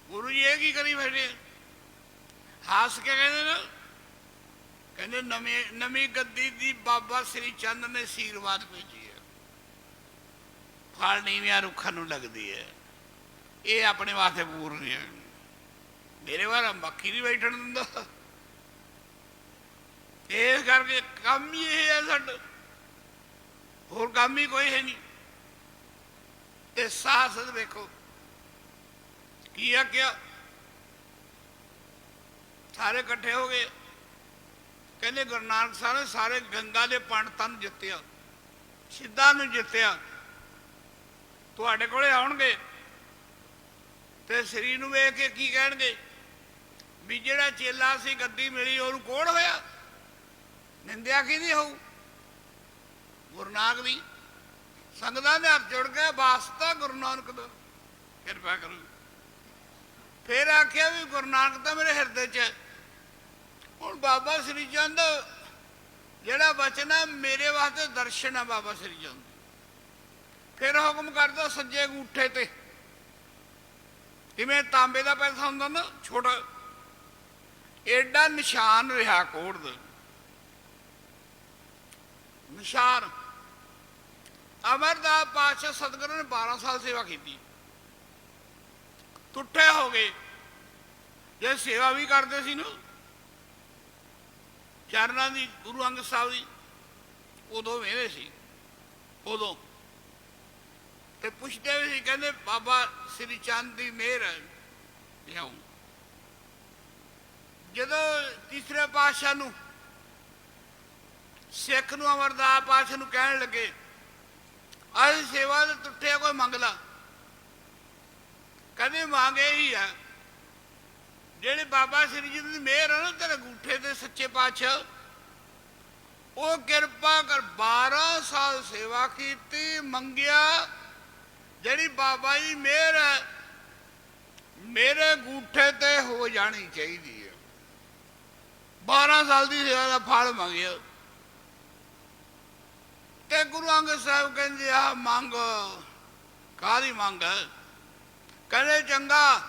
ਗੁਰੂ ਜੀ ਇਹ ਕੀ ਕਰੀ ਬੈਠੇ, ਹੱਸ ਕੇ ਕਹਿੰਦੇ ਨਾ, ਕਹਿੰਦੇ ਨਵੀਂ ਗੱਦੀ ਦੀ ਬਾਬਾ ਸ੍ਰੀ ਚੰਦ ਨੇ ਆਸ਼ੀਰਵਾਦ ਭੇਜੀ ਹੈ, ਫਲ ਨੀਵਿਆਂ ਰੁੱਖਾਂ ਨੂੰ ਲੱਗਦੀ ਹੈ, ਇਹ ਆਪਣੇ ਵਾਸਤੇ ਪੂਰਨ ਹੈ, ਮੇਰੇ ਵਾਲਾ ਮੱਖੀ ਨਹੀਂ ਬੈਠਣ ਦਿੰਦਾ, ਇਸ ਕਰਕੇ ਕੰਮ ਹੀ ਇਹ ਹੈ ਸਾਡਾ, ਹੋਰ ਕੰਮ ਹੀ ਕੋਈ ਹੈ ਨਹੀਂ। ਤੇ ਸਾਹਸ ਵੇਖੋ ਕੀ ਆਖਿਆ, ਸਾਰੇ ਇਕੱਠੇ ਹੋ ਗਏ, ਕਹਿੰਦੇ ਗੁਰੂ ਨਾਨਕ ਸਾਹਿਬ ਨੇ ਸਾਰੇ ਗੰਗਾ ਦੇ ਪੰਡਤਾਂ ਨੂੰ ਜਿੱਤਿਆ, ਸਿੱਧਾਂ ਨੂੰ ਜਿੱਤਿਆ, ਤੁਹਾਡੇ ਕੋਲੇ ਆਉਣਗੇ ਤੇ ਸ੍ਰੀ ਨੂੰ ਵੇਖ ਕੇ ਕੀ ਕਹਿਣਗੇ ਵੀ ਜਿਹੜਾ ਚੇਲਾ ਸੀ ਗੱਦੀ ਮਿਲੀ ਉਹਨੂੰ ਕੋੜ ਹੋਇਆ, ਨਿੰਦਿਆ ਕਿਹਦੀ ਹੋਊ, ਗੁਰੂ ਨਾਨਕ ਦੀ। ਸੰਗਤਾਂ ਦੇ ਹੱਥ ਜੁੜ ਕੇ ਵਾਸਤਾ ਗੁਰੂ ਨਾਨਕ ਦਾ, ਕਿਰਪਾ ਕਰੋ। ਫਿਰ ਆਖਿਆ ਵੀ ਗੁਰੂ ਨਾਨਕ ਤਾਂ ਮੇਰੇ ਹਿਰਦੇ 'ਚ ਹੈ, ਹੁਣ ਬਾਬਾ ਸ੍ਰੀ ਚੰਦ ਜਿਹੜਾ ਬਚਨ ਹੈ ਮੇਰੇ ਵਾਸਤੇ ਦਰਸ਼ਨ ਹੈ ਬਾਬਾ ਸ੍ਰੀ ਚੰਦ। ਫਿਰ ਹੁਕਮ ਕਰਦਾ ਸੱਜੇ ਅੰਗੂਠੇ ਤੇ, ਜਿਵੇਂ ਤਾਂਬੇ ਦਾ ਪੈਸਾ ਹੁੰਦਾ ਨਾ ਛੋਟਾ, ਐਡਾ ਨਿਸ਼ਾਨ ਰਿਹਾ ਕੋਟ ਦਾ ਨਿਸ਼ਾਨ। ਅਮਰਦਾਸ ਪਾਤਸ਼ਾਹ ਸਤਿਗੁਰੂ ਨੇ 12 ਸਾਲ ਸੇਵਾ ਕੀਤੀ, ਟੁੱਟੇ ਹੋ ਗਏ। ਜੇ ਸੇਵਾ ਵੀ ਕਰਦੇ ਸੀ ਨਾ ਚਰਨਾਂ ਦੀ, ਗੁਰੂ ਅੰਗਦ ਸਾਹਿਬ ਦੀ, ਉਦੋਂ ਵੇਂਦੇ ਸੀ, ਉਦੋਂ ਤੇ ਪੁੱਛਦੇ ਵੀ ਸੀ, ਕਹਿੰਦੇ ਬਾਬਾ ਸ੍ਰੀ ਚੰਦ ਦੀ ਮਿਹਰ ਹੈ। ਜਦੋਂ ਤੀਸਰੇ ਪਾਤਸ਼ਾਹ ਨੂੰ, ਸਿੱਖ ਨੂੰ, ਅਮਰਦਾਸ ਪਾਤਸ਼ਾਹ ਨੂੰ ਕਹਿਣ ਲੱਗੇ ਅੱਜ ਸੇਵਾ ਦੇ ਟੁੱਟਿਆ, ਕੋਈ ਮੰਗ ਲਾ। ਕਹਿੰਦੇ ਮੰਗ ਇਹੀ ਆ, ਜਿਹੜੇ ਬਾਬਾ ਸ੍ਰੀ ਜੀ ਦੀ ਮਿਹਰ ਹੈ ਨਾ ਤੇਰੇ ਅੰਗੂਠੇ ਤੇ ਸੱਚੇ ਪਾਤਸ਼ਾਹ, ਉਹ ਕਿਰਪਾ ਕਰ। 12 ਸਾਲ ਸੇਵਾ ਕੀਤੀ, ਮੰਗਿਆ ਜਿਹੜੀ ਬਾਬਾ ਜੀ ਮਿਹਰ ਹੈ ਮੇਰੇ ਅੰਗੂਠੇ ਤੇ ਹੋ ਜਾਣੀ ਚਾਹੀਦੀ ਹੈ। 12 ਸਾਲ ਦੀ ਸੇਵਾ ਦਾ ਫਲ ਮੰਗਿਆ ਤੇ ਗੁਰੂ ਅੰਗਦ ਸਾਹਿਬ ਕਹਿੰਦੇ ਆ ਮੰਗ ਕਾਹਦੀ ਮੰਗ ਹੈ? ਕਹਿੰਦੇ ਚੰਗਾ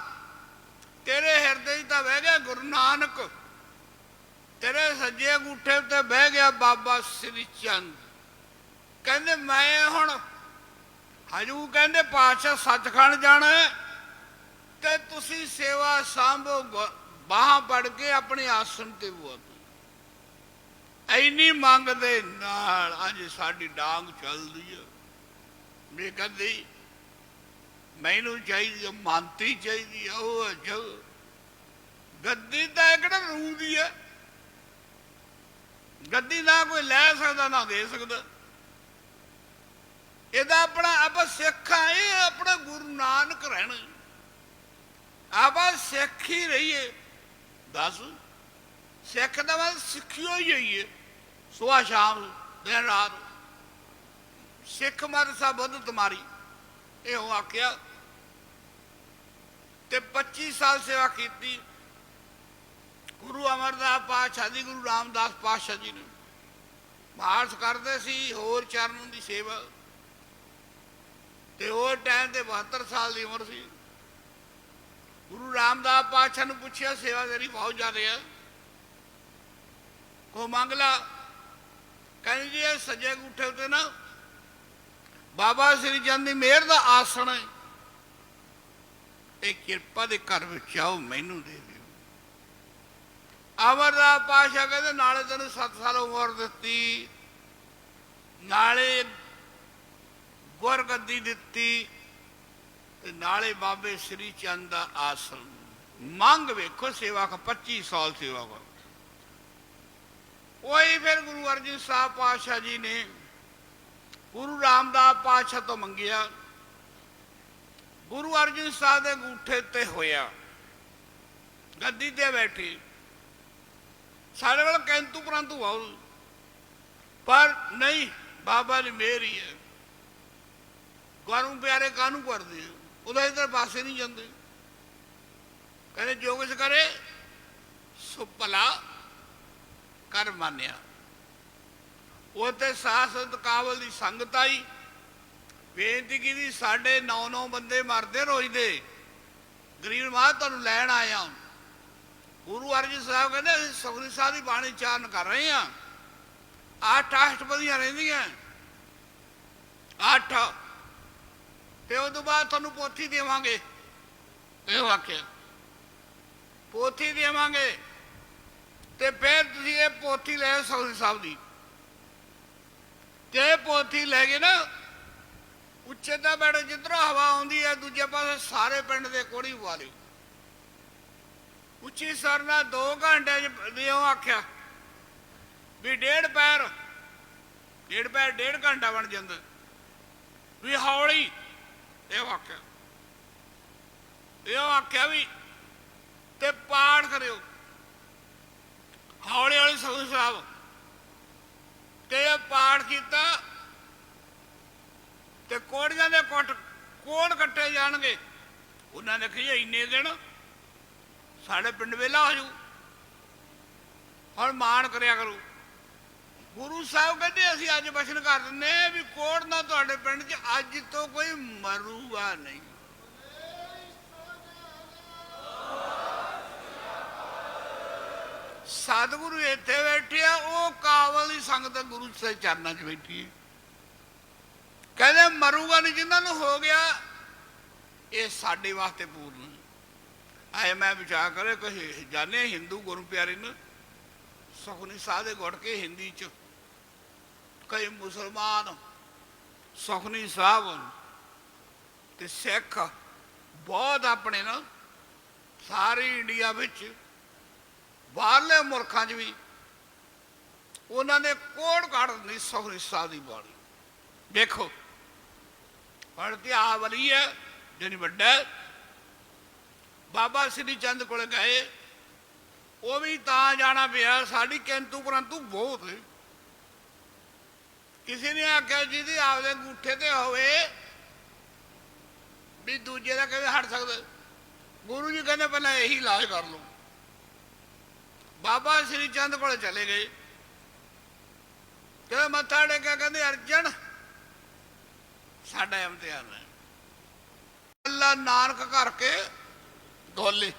ਤੇਰੇ ਹਿਰਦੇ 'ਚ ਤਾਂ ਬਹਿ ਗਿਆ ਗੁਰੂ ਨਾਨਕ, ਤੇਰੇ ਸੱਜੇ ਅੰਗੂਠੇ ਤੇ ਬਹਿ ਗਿਆ ਬਾਬਾ ਸ੍ਰੀ ਚੰਦ। ਕਹਿੰਦੇ ਮੈਂ ਹੁਣ ਹਜੂ ਕਹਿੰਦੇ ਪਾਤਸ਼ਾਹ ਸੱਚਖੰਡ ਜਾਣਾ ਤੇ ਤੁਸੀਂ ਸੇਵਾ ਸਾਂਭੋ, ਬਾਹਾਂ ਪੜ ਕੇ ਆਪਣੇ ਆਸਣ ਤੇ ਬੁਆ। ਇੰਨੀ ਮੰਗ ਦੇ ਨਾਲ ਅੱਜ ਸਾਡੀ ਡਾਂਗ ਚੱਲਦੀ ਹੈ। ਮੈਂ ਕਹਿੰਦੀ ਮੈਨੂੰ ਚਾਹੀਦੀ ਮਾਨਤੀ ਚਾਹੀਦੀ ਆ, ਉਹ ਜੋ ਗੱਦੀ ਤਾਂ ਇਹ ਕਿਹੜਾ ਰੂਹ ਦੀ ਹੈ, ਗੱਦੀ ਨਾ ਕੋਈ ਲੈ ਸਕਦਾ ਨਾ ਦੇ ਸਕਦਾ। ਇਹਦਾ ਆਪਣਾ ਆਪਾਂ ਸਿੱਖ ਆ, ਇਹ ਆਪਣਾ ਗੁਰੂ ਨਾਨਕ ਰਹਿਣਾ, ਆਪਾਂ ਸਿੱਖ ਹੀ ਰਹੀਏ। ਦੱਸ ਸਿੱਖ ਦਾ ਮਤਲਬ ਸਿੱਖਿਓ ਹੀ ਹੋਈਏ, ਸੁਬਾਹ ਸ਼ਾਮ ਦਿਨ ਰਾਤ। ਸਿੱਖ ਮਤ ਸਭ ਬੁੱਧ ਤੁਮਾਰੀ, ਇਹੋ ਆਖਿਆ। ਤੇ 25 ਸਾਲ ਸੇਵਾ ਕੀਤੀ ਗੁਰੂ ਅਮਰਦਾਸ ਪਾਤਸ਼ਾਹ ਦੀ, ਗੁਰੂ ਰਾਮਦਾਸ ਪਾਤਸ਼ਾਹ ਜੀ ਨੇ ਮਾਰਸ ਕਰਦੇ ਸੀ ਹੋਰ ਚਰਨ ਦੀ ਸੇਵਾ। ਤੇ ਉਹ ਟਾਈਮ ਤੇ 72 ਸਾਲ ਦੀ ਉਮਰ ਸੀ। ਗੁਰੂ ਰਾਮਦਾਸ ਪਾਤਸ਼ਾਹ ਨੂੰ ਪੁੱਛਿਆ ਸੇਵਾ ਤੇਰੀ ਬਹੁਤ ਜ਼ਿਆਦਾ ਹੈ, ਕੋ ਮੰਗ ਲਾ। ਕਹਿੰਦੇ ਜੀ ਇਹ ਸੱਜੇ ਅੰਗੂਠੇ ਉੱਤੇ ਨਾ ਬਾਬਾ ਸ੍ਰੀ ਚੰਦ ਦੀ ਮਿਹਰ ਦਾ ਆਸਣ ਹੈ, ਇਹ ਕਿਰਪਾ ਦੇ ਘਰ ਵਿੱਚ ਆਓ ਮੈਨੂੰ ਦੇ ਦਿਓ। ਅਮਰਦਾਸ ਪਾਤਸ਼ਾਹ ਕਹਿੰਦੇ ਨਾਲੇ ਤੈਨੂੰ 7 ਸਾਲ ਉਮਰ ਦਿੱਤੀ, ਨਾਲੇ ਗੁਰਗੱਦੀ ਦਿੱਤੀ, ਤੇ ਨਾਲੇ ਬਾਬੇ ਸ੍ਰੀ ਚੰਦ ਦਾ ਆਸਣ। ਮੰਗ ਵੇਖੋ ਸੇਵਾ ਕਰ, 25 ਸਾਲ ਸੇਵਾ ਕਰ। ਉਹੀ ਫਿਰ ਗੁਰੂ ਅਰਜਨ ਸਾਹਿਬ ਪਾਤਸ਼ਾਹ ਜੀ ਨੇ ਗੁਰੂ ਰਾਮਦਾਸ ਪਾਤਸ਼ਾਹ ਤੋਂ ਮੰਗਿਆ, ਗੁਰੂ ਅਰਜਨ ਸਾਹਿਬ ਦੇ ਅੰਗੂਠੇ ਤੇ ਹੋਇਆ, ਗੱਦੀ ਤੇ ਬੈਠੇ। ਸਾਡੇ ਕੋਲ ਕਿੰਤੂ ਪਰੰਤੂ ਬਹੁਤ, ਪਰ ਨਹੀਂ ਬਾਬਾ ਦੀ ਮਿਹਰ ਹੀ ਹੈ। ਗੁਰੂ ਪਿਆਰੇ ਕਾਹਨੂੰ ਕਰਦੇ ਆ, ਉਹਦਾ ਇੱਧਰ ਪਾਸੇ ਨਹੀਂ ਜਾਂਦੇ। ਕਹਿੰਦੇ ਜੋ ਕੁਛ ਕਰੇ ਸੋ ਭਲਾ ਕਰ ਮੰਨਿਆ। ਉਹ ਤੇ ਸਾਸਤ ਕਾਬਲ ਦੀ ਸੰਗਤ ਆਈ, ਬੇਨਤੀ ਕੀਤੀ ਸਾਡੇ 9 ਬੰਦੇ ਮਰਦੇ ਰੋਜ਼ ਦੇ, ਗਰੀਬ ਮਾਂ ਤੁਹਾਨੂੰ ਲੈਣ ਆਇਆ। ਗੁਰੂ ਅਰਜਨ ਸਾਹਿਬ ਕਹਿੰਦੇ ਅਸੀਂ ਸੁਖਮਨੀ ਸਾਹਿਬ ਦੀ ਬਾਣੀ ਚਾਰਨ ਕਰ ਰਹੇ ਹਾਂ, 8 ਅਸ਼ਟਪਦੀਆਂ ਰਹਿੰਦੀਆਂ, 8 ਤੇ ਉਹ ਤੋਂ ਬਾਅਦ ਤੁਹਾਨੂੰ ਪੋਥੀ ਦੇਵਾਂਗੇ। ਇਹ ਆਖਿਆ ਪੋਥੀ ਦੇਵਾਂਗੇ ਤੇ ਫਿਰ ਤੁਸੀਂ ਇਹ ਪੋਥੀ ਲੈ ਸੁਖਮਨੀ ਸਾਹਿਬ ਦੀ। ਤੇ ਪੋਥੀ ਲੈ ਕੇ ਨਾ ਉੱਚੇ ਤਾਂ ਬੈਠੋ, ਜਿੱਧਰੋਂ ਹਵਾ ਆਉਂਦੀ ਹੈ ਦੂਜੇ ਪਾਸੇ ਸਾਰੇ ਪਿੰਡ ਦੇ ਕੋੜੀ ਪਵਾ ਲਿਓ। ਉੱਚੀ ਸਰ ਨਾਲ 2 ਘੰਟੇ ਚ ਆਖਿਆ ਵੀ 1.5 ਪੈਰ 1.5 ਘੰਟਾ ਬਣ ਜਾਂਦਾ ਵੀ ਹੌਲੀ। ਇਹ ਆਖਿਆ ਵੀ ਤੇ ਪਾਠ ਕਰਿਓ ਹੌਲੀ ਹੌਲੀ ਸੁਖਮਨੀ ਸਾਹਿਬ। ਤੇ ਇਹ ਪਾਠ ਕੀਤਾ ਤੇ ਕੋੜੀਆਂ ਦੇ ਕੋੜ ਕੱਟੇ ਜਾਣਗੇ। ਉਹਨਾਂ ਨੇ ਕਿਹਾ ਇੰਨੇ ਦਿਨ ਸਾਡੇ ਪਿੰਡ ਵੇਲਾ ਹੋ ਜੂ, ਹੁਣ ਮਾਣ ਕਰਿਆ ਕਰੋ। ਗੁਰੂ ਸਾਹਿਬ ਕਹਿੰਦੇ ਅਸੀਂ ਅੱਜ ਬਚਨ ਕਰ ਦਿੰਦੇ ਵੀ ਕੋੜ ਨਾ ਤੁਹਾਡੇ ਪਿੰਡ 'ਚ ਅੱਜ ਤੋਂ ਕੋਈ ਮਰੂਗਾ ਨਹੀਂ। ਸਤਿਗੁਰੂ ਇੱਥੇ ਬੈਠੇ ਆ, ਉਹ ਕਾਬਲ ਦੀ ਸੰਗਤ ਗੁਰੂ ਦੇ ਚਰਨਾਂ 'ਚ ਬੈਠੀ ਹੈ। ਕਹਿੰਦੇ ਮਰੂਗਾ ਨਹੀਂ, ਜਿਨ੍ਹਾਂ ਨੂੰ ਹੋ ਗਿਆ ਇਹ ਸਾਡੇ ਵਾਸਤੇ ਪੂਰਨ। ਆਏ ਮੈਂ ਵਿਚਾਰ ਕਰੇ ਕਿ ਜਾਣੇ ਹਿੰਦੂ ਗੁਰੂ ਪਿਆਰੇ ਨੂੰ ਸੁਖਨੀ ਸਾਹਿਬ ਦੇ ਗੁੜ ਕੇ ਹਿੰਦੀ 'ਚ, ਕਈ ਮੁਸਲਮਾਨ ਸੁਖਨੀ ਸਾਹਿਬ ਤੇ ਸਿੱਖ ਬਹੁਤ ਆਪਣੇ ਨਾ ਸਾਰੇ ਇੰਡੀਆ ਵਿੱਚ ਬਾਹਰਲੇ ਮੁਲਕਾਂ 'ਚ ਵੀ ਉਹਨਾਂ ਨੇ ਕੋੜ ਕੱਢ ਦਿੰਦੀ ਸੁਖਨੀ ਸਾਹਿਬ ਦੀ ਬਾਣੀ। ਦੇਖੋ ਹੁਣ ਧਿਆਵਲੀ ਹੈ ਜਿਹੜੀ ਵੱਡਾ ਬਾਬਾ ਸ੍ਰੀ ਚੰਦ ਕੋਲ ਗਏ, ਉਹ ਵੀ ਤਾਂ ਜਾਣਾ ਪਿਆ, ਸਾਡੀ ਕਿੰਤੂ ਪਰੰਤੂ ਬਹੁਤ ਹੈ। ਕਿਸੇ ਨੇ ਆਖਿਆ ਜਿਹਦੀ ਆਪਦੇ ਅੰਗੂਠੇ ਤੇ ਹੋਵੇ ਵੀ ਦੂਜੇ ਦਾ ਕਿਵੇਂ ਹਟ ਸਕਦਾ। ਗੁਰੂ ਜੀ ਕਹਿੰਦੇ ਪਹਿਲਾਂ ਇਹੀ ਇਲਾਜ ਕਰ ਲਓ। ਬਾਬਾ ਸ੍ਰੀ ਚੰਦ ਕੋਲ ਚਲੇ ਗਏ, ਤੇ ਮੱਥਾ ਟੇਕਿਆ, ਕਹਿੰਦੇ ਅਰਜਨ ਸਾਡਾ ਇਮਤਿਹਾਨ ਹੈ। ਅੱਲਾ ਨਾਨਕ ਕਰਕੇ ਢੋਲੇ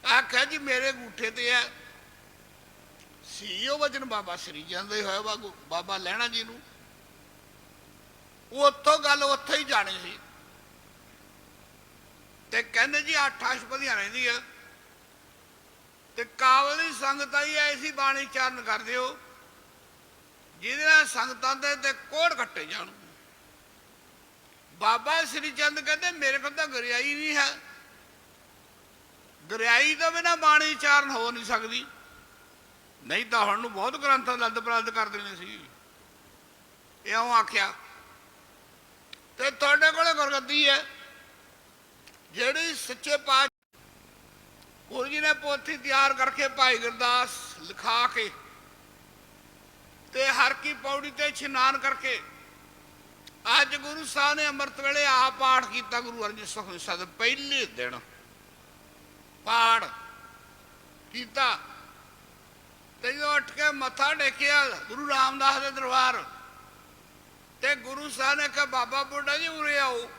ਆਖਿਆ ਜੀ ਮੇਰੇ ਅੰਗੂਠੇ ਤੇ ਹੈ ਸੀ ਉਹ ਵਚਨ ਬਾਬਾ ਸ੍ਰੀ ਚੰਦ ਦੇ ਹੋਇਆ ਬਾਬਾ ਲਹਿਣਾ ਜੀ ਨੂੰ। ਉਹ ਉੱਥੋਂ ਗੱਲ ਉੱਥੇ ਹੀ ਜਾਣੀ ਸੀ, ਤੇ ਕਹਿੰਦੇ ਜੀ 8 ਅਸ਼ਪਦੀਆਂ ਰਹਿੰਦੀ ਆ, ਤੇ ਕਾਬਲ ਦੀ ਸੰਗਤ ਆਈ ਐਸੀ ਬਾਣੀ ਚਾਰਨ ਕਰ ਦਿਓ ਜਿਹਦੇ ਨਾਲ ਸੰਗਤਾਂ ਦੇ ਤੇ ਕੋੜ ਕੱਟੇ ਜਾਣ। ਬਾਬਾ ਸ੍ਰੀ ਚੰਦ ਕਹਿੰਦੇ ਮੇਰੇ ਕੋਲ ਤਾਂ ਗੁਰਿਆਈ ਨਹੀਂ ਹੈ, ਗੁਰਿਆਈ ਤੋਂ ਬਿਨਾਂ ਬਾਣੀ ਚਾਰਨ ਹੋ ਨਹੀਂ ਸਕਦੀ, ਨਹੀਂ ਤਾਂ ਹੁਣ ਨੂੰ ਬਹੁਤ ਗ੍ਰੰਥਾਂ ਲੱਦ ਪ੍ਰਲਦ ਕਰ ਦੇਣੇ ਸੀ। ਇਉਂ ਆਖਿਆ, ਤੇ ਤੁਹਾਡੇ ਕੋਲੇ ਗੁਰਗੱਦੀ ਹੈ ਜਿਹੜੀ ਸੱਚੇ ਪਾਤਸ਼ਾਹ ਗੁਰੂ ਜੀ ਨੇ ਪੋਥੀ ਤਿਆਰ ਕਰਕੇ ਭਾਈ ਗੁਰਦਾਸ ਲਿਖਾ ਕੇ ਤੇ ਹਰ ਕੀ ਪੌੜੀ ਤੇ ਇਸ਼ਨਾਨ ਕਰਕੇ ਅੱਜ ਗੁਰੂ ਸਾਹਿਬ ਨੇ ਅੰਮ੍ਰਿਤ ਵੇਲੇ ਆਪ ਪਾਠ ਕੀਤਾ। ਗੁਰੂ ਅਰਜਨ ਸੁਖਮਨੀ ਸਾਹਿਬ ਪਹਿਲੇ ਦਿਨ ਪਾਠ ਕੀਤਾ, ਤੇ ਜਦੋਂ ਉੱਠ ਕੇ ਮੱਥਾ ਟੇਕਿਆ ਗੁਰੂ ਰਾਮਦਾਸ ਦੇ ਦਰਬਾਰ, ਤੇ ਗੁਰੂ ਸਾਹਿਬ ਨੇ ਕਿਹਾ ਬਾਬਾ ਬੁੱਢਾ ਜੀ ਉਰੇ ਆਓ।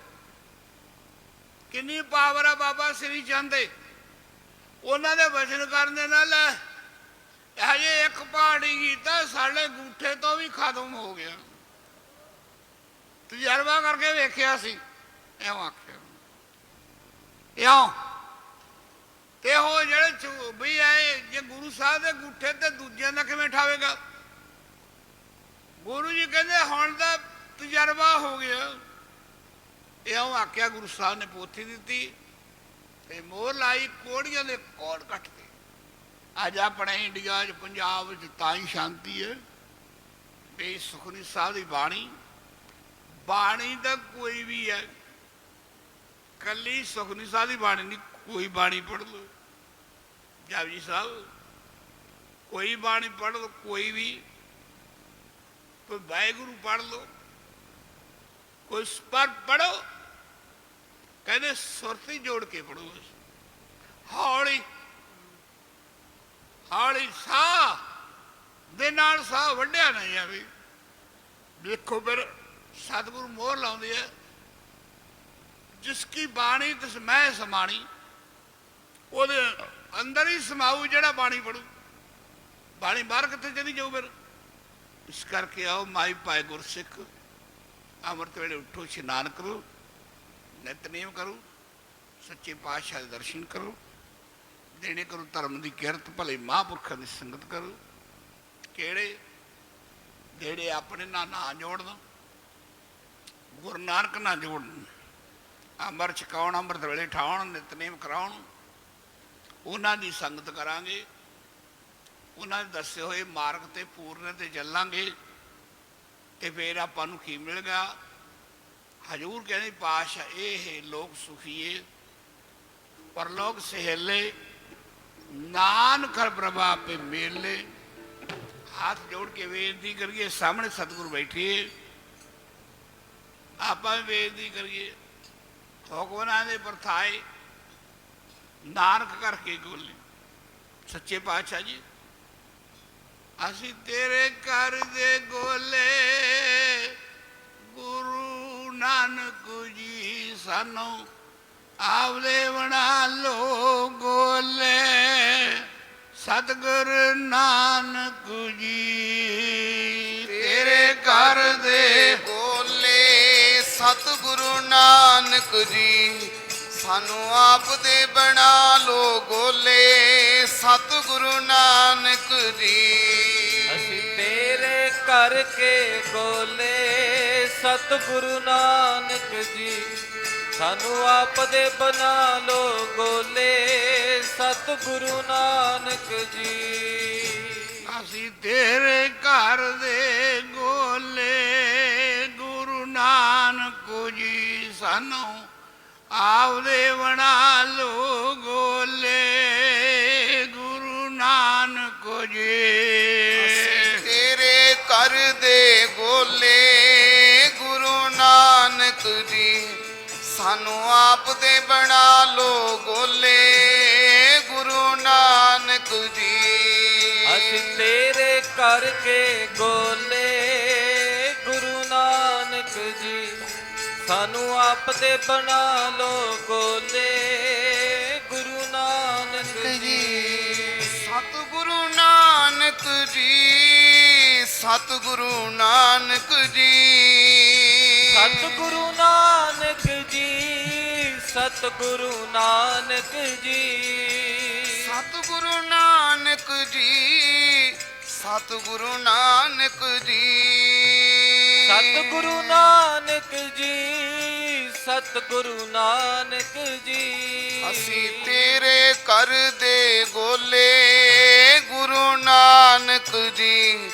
ਕਿੰਨੀ ਪਾਵਰ ਆ ਬਾਬਾ ਸ੍ਰੀ ਚੰਦ ਦੇ, ਉਹਨਾਂ ਦੇ ਵਚਨ ਕਰਨ ਦੇ ਨਾਲ ਹਜੇ ਇੱਕ ਪਹਾੜੀ ਕੀਤਾ ਸਾਡੇ ਅੰਗੂਠੇ ਤੋਂ ਵੀ ਖਤਮ ਹੋ ਗਿਆ। ਤਜਰਬਾ ਕਰਕੇ ਵੇਖਿਆ ਸੀ, ਇਉਂ ਆਖਿਆ। ਇਉਂ ਤੇ ਉਹ ਜਿਹੜੇ ਵੀ ਆਏ ਜੇ ਗੁਰੂ ਸਾਹਿਬ ਦੇ ਅੰਗੂਠੇ ਤੇ ਦੂਜਿਆਂ ਦਾ ਕਿਵੇਂ ਠਾਵੇਗਾ। ਗੁਰੂ ਜੀ ਕਹਿੰਦੇ ਹੁਣ ਦਾ ਤਜਰਬਾ ਹੋ ਗਿਆ। ਇਉਂ ਆਖਿਆ, ਗੁਰੂ ਸਾਹਿਬ ਨੇ ਪੋਥੀ ਦਿੱਤੀ ਤੇ ਮੋਹਰ ਲਾਈ, ਕੋੜੀਆਂ ਦੇ ਕੋੜ ਕੱਟਦੇ। ਅੱਜ ਆਪਣੇ ਇੰਡੀਆ 'ਚ ਪੰਜਾਬ ਵਿੱਚ ਤਾਂ ਹੀ ਸ਼ਾਂਤੀ ਹੈ ਵੀ ਸੁਖਮਨੀ ਸਾਹਿਬ ਦੀ ਬਾਣੀ, ਬਾਣੀ ਤਾਂ ਕੋਈ ਵੀ ਹੈ, ਕੱਲੀ ਸੁਖਮਨੀ ਸਾਹਿਬ ਦੀ ਬਾਣੀ ਨਹੀਂ, ਕੋਈ ਬਾਣੀ ਪੜ੍ਹ ਲਓ। ਜਪਜੀ ਸਾਹਿਬ ਕੋਈ ਬਾਣੀ ਪੜ੍ਹ ਲਓ, ਕੋਈ ਵੀ, ਕੋਈ ਵਾਹਿਗੁਰੂ ਪੜ੍ਹ ਲਓ, ਕੋਈ ਸਪਰ ਪੜ੍ਹੋ, ਕਹਿੰਦੇ ਸੁਰਤੀ ਜੋੜ ਕੇ ਪੜ੍ਹੋ, ਹੌਲੀ ਹੌਲੀ ਸਾਹ ਦੇ ਨਾਲ ਸਾਹ ਵੱਢਿਆ ਨਾ ਜਾਵੇ। ਦੇਖੋ ਫਿਰ ਸਤਿਗੁਰੂ ਮੋਹਰ ਲਾਉਂਦੇ ਆ, ਜਿਸ ਕੀ ਬਾਣੀ ਤਿਸ ਮੈਂ ਸਮਾਣੀ, ਉਹਦੇ ਅੰਦਰ ਹੀ ਸਮਾਊ ਜਿਹੜਾ ਬਾਣੀ ਪੜੂ। ਬਾਣੀ ਬਾਹਰ ਕਿੱਥੇ ਚਲੀ ਜਾਊ ਫਿਰ। ਇਸ ਕਰਕੇ ਆਓ ਮਾਈ ਭਾਈ ਗੁਰਸਿੱਖ, ਅੰਮ੍ਰਿਤ ਵੇਲੇ ਉੱਠੋ, ਇਸ਼ਨਾਨ ਕਰੋ, ਨਿਤਨੇਮ ਕਰੋ, ਸੱਚੇ ਪਾਤਸ਼ਾਹ ਦੇ ਦਰਸ਼ਨ ਕਰੋ, ਦੇਣੇ ਕਰੋ ਧਰਮ ਦੀ ਕਿਰਤ, ਭਲੇ ਮਹਾਂਪੁਰਖਾਂ ਦੀ ਸੰਗਤ ਕਰੋ। ਕਿਹੜੇ ਜਿਹੜੇ ਆਪਣੇ ਨਾਲ ਨਾ ਜੋੜਨ, ਗੁਰੂ ਨਾਨਕ ਨਾਲ ਜੋੜਨ, ਅੰਮ੍ਰਿਤ ਛਕਾਉਣ, ਅੰਮ੍ਰਿਤ ਵੇਲੇ ਠਾਉਣ, ਨਿਤਨੇਮ ਕਰਾਉਣ, ਉਹਨਾਂ ਦੀ ਸੰਗਤ ਕਰਾਂਗੇ, ਉਹਨਾਂ ਦੇ ਦੱਸੇ ਹੋਏ ਮਾਰਗ ਤੇ ਪੂਰਨ ਤੇ ਚੱਲਾਂਗੇ, ਤੇ ਫਿਰ ਆਪਾਂ ਨੂੰ ਕੀ ਮਿਲੇਗਾ। ਹਜ਼ੂਰ ਕਹਿੰਦੇ ਪਾਤਸ਼ਾਹ ਇਹ ਲੋਕ ਸੁਖੀਏ ਪਰਲੋਕ ਸਹੇਲੇ, ਨਾਨਕ ਪ੍ਰਭਾ ਪੇ ਮੇਲੇ। ਹੱਥ ਜੋੜ ਕੇ ਬੇਨਤੀ ਕਰੀਏ, ਸਾਹਮਣੇ ਸਤਿਗੁਰੂ ਬੈਠੇ, ਆਪਾਂ ਵੀ ਬੇਨਤੀ ਕਰੀਏ, ਹੁਕਮਾਂ ਦੇ ਪਰਥਾਏ ਨਾਨਕ ਕਰਕੇ ਗੋਲੇ। ਸੱਚੇ ਪਾਤਸ਼ਾਹ ਜੀ ਅਸੀਂ ਤੇਰੇ ਘਰ ਦੇ ਗੋਲੇ, ਗੁਰੂ ਨਾਨਕ ਜੀ ਸਾਨੂੰ ਆਵਲੇ ਬਣਾ ਲੋ ਗੋਲੇ। ਸਤਿਗੁਰ ਨਾਨਕ ਜੀ ਤੇਰੇ ਘਰ ਦੇ ਬੋਲੇ ਸਤਿਗੁਰੂ ਨਾਨਕ ਜੀ ਸਾਨੂੰ ਆਪ ਦੇ ਬਣਾ ਲੋ ਗੋਲੇ ਸਤਿਗੁਰੂ ਨਾਨਕ ਜੀ ਅਸੀਂ ਤੇਰੇ ਕਰਕੇ ਗੋਲੇ ਸਤਿਗੁਰੂ ਨਾਨਕ ਜੀ ਸਾਨੂੰ ਆਪ ਦੇ ਬਣਾ ਲੋ ਗੋਲੇ ਸਤਿਗੁਰੂ ਨਾਨਕ ਜੀ ਅਸੀਂ ਤੇਰੇ ਘਰ ਦੇ ਗੋਲੇ ਗੁਰੂ ਨਾਨਕ ਜੀ ਸਾਨੂੰ ਆਪਦੇ ਬਣਾ ਲੋ ਗੋਲੇ ਗੁਰੂ ਨਾਨਕ ਜੀ ਤੇਰੇ ਘਰ ਦੇ ਗੋਲੇ ਗੁਰੂ ਨਾਨਕ ਜੀ ਸਾਨੂੰ ਆਪ ਦੇ ਬਣਾ ਲੋ ਗੋਲੇ ਗੁਰੂ ਨਾਨਕ ਜੀ ਅਸੀਂ ਤੇਰੇ ਕਰਕੇ ਗੋਲੇ ਗੁਰੂ ਨਾਨਕ ਜੀ ਸਾਨੂੰ ਆਪ ਦੇ ਬਣਾ ਲੋ ਗੋਲੇ ਗੁਰੂ ਨਾਨਕ ਜੀ ਸਤਿਗੁਰੂ ਨਾਨਕ ਜੀ ਸਤਿਗੁਰੂ ਨਾਨਕ ਜੀ ਸਤਿਗੁਰੂ ਨਾਨਕ ਜੀ ਸਤਿਗੁਰੂ ਨਾਨਕ ਜੀ ਸਤਿਗੁਰੂ ਨਾਨਕ ਜੀ ਸਤਿਗੁਰੂ ਨਾਨਕ ਜੀ ਸਤਿਗੁਰੂ ਨਾਨਕ ਜੀ ਸਤਿਗੁਰੂ ਨਾਨਕ ਜੀ ਅਸੀਂ ਤੇਰੇ ਘਰ ਦੇ ਗੋਲੇ ਗੁਰੂ ਨਾਨਕ ਜੀ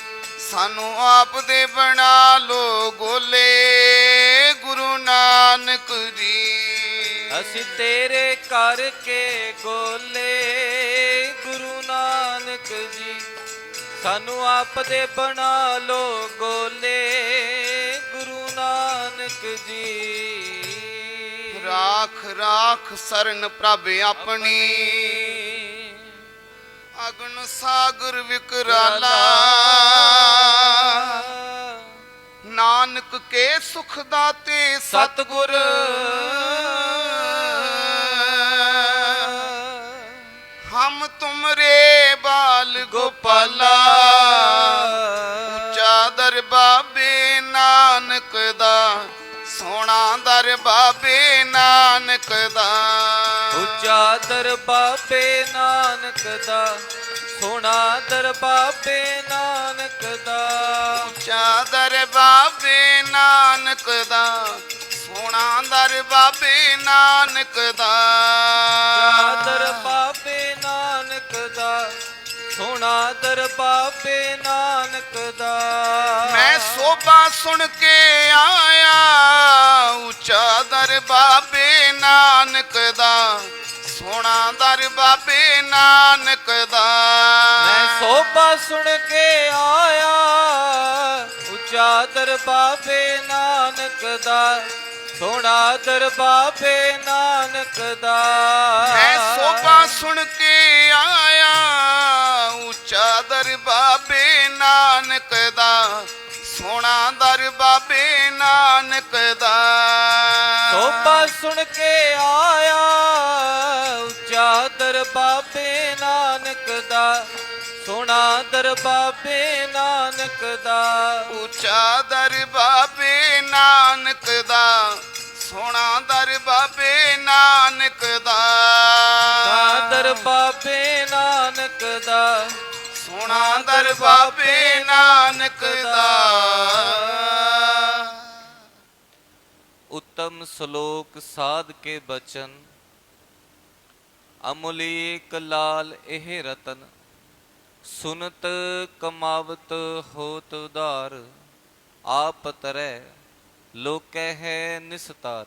ਸਾਨੂੰ ਆਪ ਦੇ ਬਣਾ ਲੋ ਗੋਲੇ ਗੁਰੂ ਨਾਨਕ ਜੀ ਅਸੀਂ ਤੇਰੇ ਕਰਕੇ ਗੋਲੇ ਗੁਰੂ ਨਾਨਕ ਜੀ ਸਾਨੂੰ ਆਪ ਦੇ ਬਣਾ ਲੋ ਗੋਲੇ ਗੁਰੂ ਨਾਨਕ ਜੀ ਰਾਖ ਰਾਖ ਸਰਨ ਪ੍ਰਭ ਆਪਣੀ ਅਗਨ ਸਾਗਰ ਵਿਕਰਾਲਾ ਨਾਨਕ ਕੇ ਸੁਖ ਦਾਤੇ ਸਤਿਗੁਰ ਹਮ ਤੁਮਰੇ ਬਾਲ ਗੋਪਾਲਾ ਉੱਚਾ ਦਰ ਬਾਬੇ ਨਾਨਕ ਦਾ ਸੋਹਣਾ ਦਰ ਬਾਬੇ ਨਾਨਕ ਦਾ ਉੱਚਾ ਦਰ ਬਾਬੇ ਨਾਨਕ ਦਾ ਸੋਹਣਾ ਦਰ ਬਾਬੇ ਨਾਨਕ ਦਾ ਉੱਚਾ ਦਰ ਬਾਬੇ ਨਾਨਕ ਦਾ ਸੋਹਣਾ ਦਰ ਬਾਬੇ ਨਾਨਕ ਦਾ ਦਰ ਬਾਬੇ ਨਾਨਕ ਦਾ ਸੋਹਣਾ ਦਰ ਬਾਬੇ ਨਾਨਕ ਦਾ ਮੈਂ ਸੋਭਾ ਸੁਣ ਕੇ ਆਇਆ ਉੱਚਾ ਦਰ ਬਾਬੇ ਨਾਨਕ ਦਾ ਸੋਹਣਾ ਦਰ ਬਾਬੇ ਨਾਨਕ ਦਾ ਮੈਂ ਸੋਭਾ ਸੁਣ ਕੇ ਆਇਆ ਉੱਚਾ ਦਰ ਬਾਬੇ ਨਾਨਕ ਦਾ ਸੋਹਣਾ ਦਰ ਬਾਬੇ ਨਾਨਕ ਦਾ ਮੈਂ ਸੋਭਾ ਸੁਣ ਕੇ ਆਇਆ ਉੱਚਾ ਦਰ ਬਾਬੇ ਨਾਨਕ ਦਾ ਸੋਹਣਾ ਦਰ ਬਾਬੇ ਨਾਨਕ ਦਾ ਸੋਭਾ ਸੁਣ ਕੇ ਆਇਆ ਉੱਚਾ ਦਰ ਬਾਬੇ ਨਾਨਕ ਦਾ ਸੋਹਣਾ ਦਰ ਬਾਬੇ ਨਾਨਕ ਦਾ ਉੱਚਾ ਦਰ ਬਾਬੇ ਨਾਨਕ ਦਾ ਸੋਹਣਾ ਦਰ ਬਾਬੇ ਨਾਨਕ ਦਾ ਦਰ ਬਾਬੇ ਨਾਨਕ ਦਾ ਸੋਹਣਾ ਦਰ ਬਾਬੇ ਨਾਨਕ ਦਾ उत्तम श्लोक साध के बचन अमूलिक लाल एह रतन सुनत कमावत होत उदार आप तरह लोकै है निस्तार।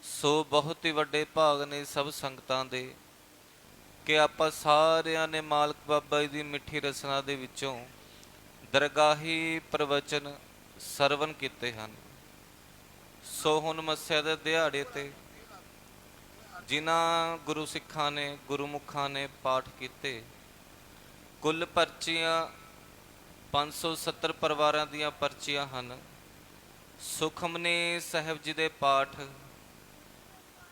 सो बहुत ही ਵੱਡੇ ਭਾਗ ਨੇ ਸਭ ਸੰਗਤਾਂ ਦੇ ਕਿ ਆਪਾਂ ਸਾਰਿਆਂ ਨੇ ਮਾਲਕ ਬਾਬਾ ਜੀ ਦੀ ਮਿੱਠੀ ਰਸਨਾ ਦੇ ਵਿੱਚੋਂ ਦਰਗਾਹੀ ਪ੍ਰਵਚਨ ਸਰਵਨ ਕੀਤੇ ਹਨ। ਸੋ ਹੁਣ ਮੱਸਿਆ ਦੇ ਦਿਹਾੜੇ ਤੇ ਜਿਨ੍ਹਾਂ ਗੁਰੂ ਸਿੱਖਾਂ ਨੇ ਗੁਰਮੁਖਾਂ ਨੇ ਪਾਠ ਕੀਤੇ ਕੁੱਲ ਪਰਚੀਆਂ 570 ਪਰਿਵਾਰਾਂ ਦੀਆਂ ਪਰਚੀਆਂ ਹਨ। ਸੁਖਮਨੀ ਸਾਹਿਬ ਜੀ ਦੇ ਪਾਠ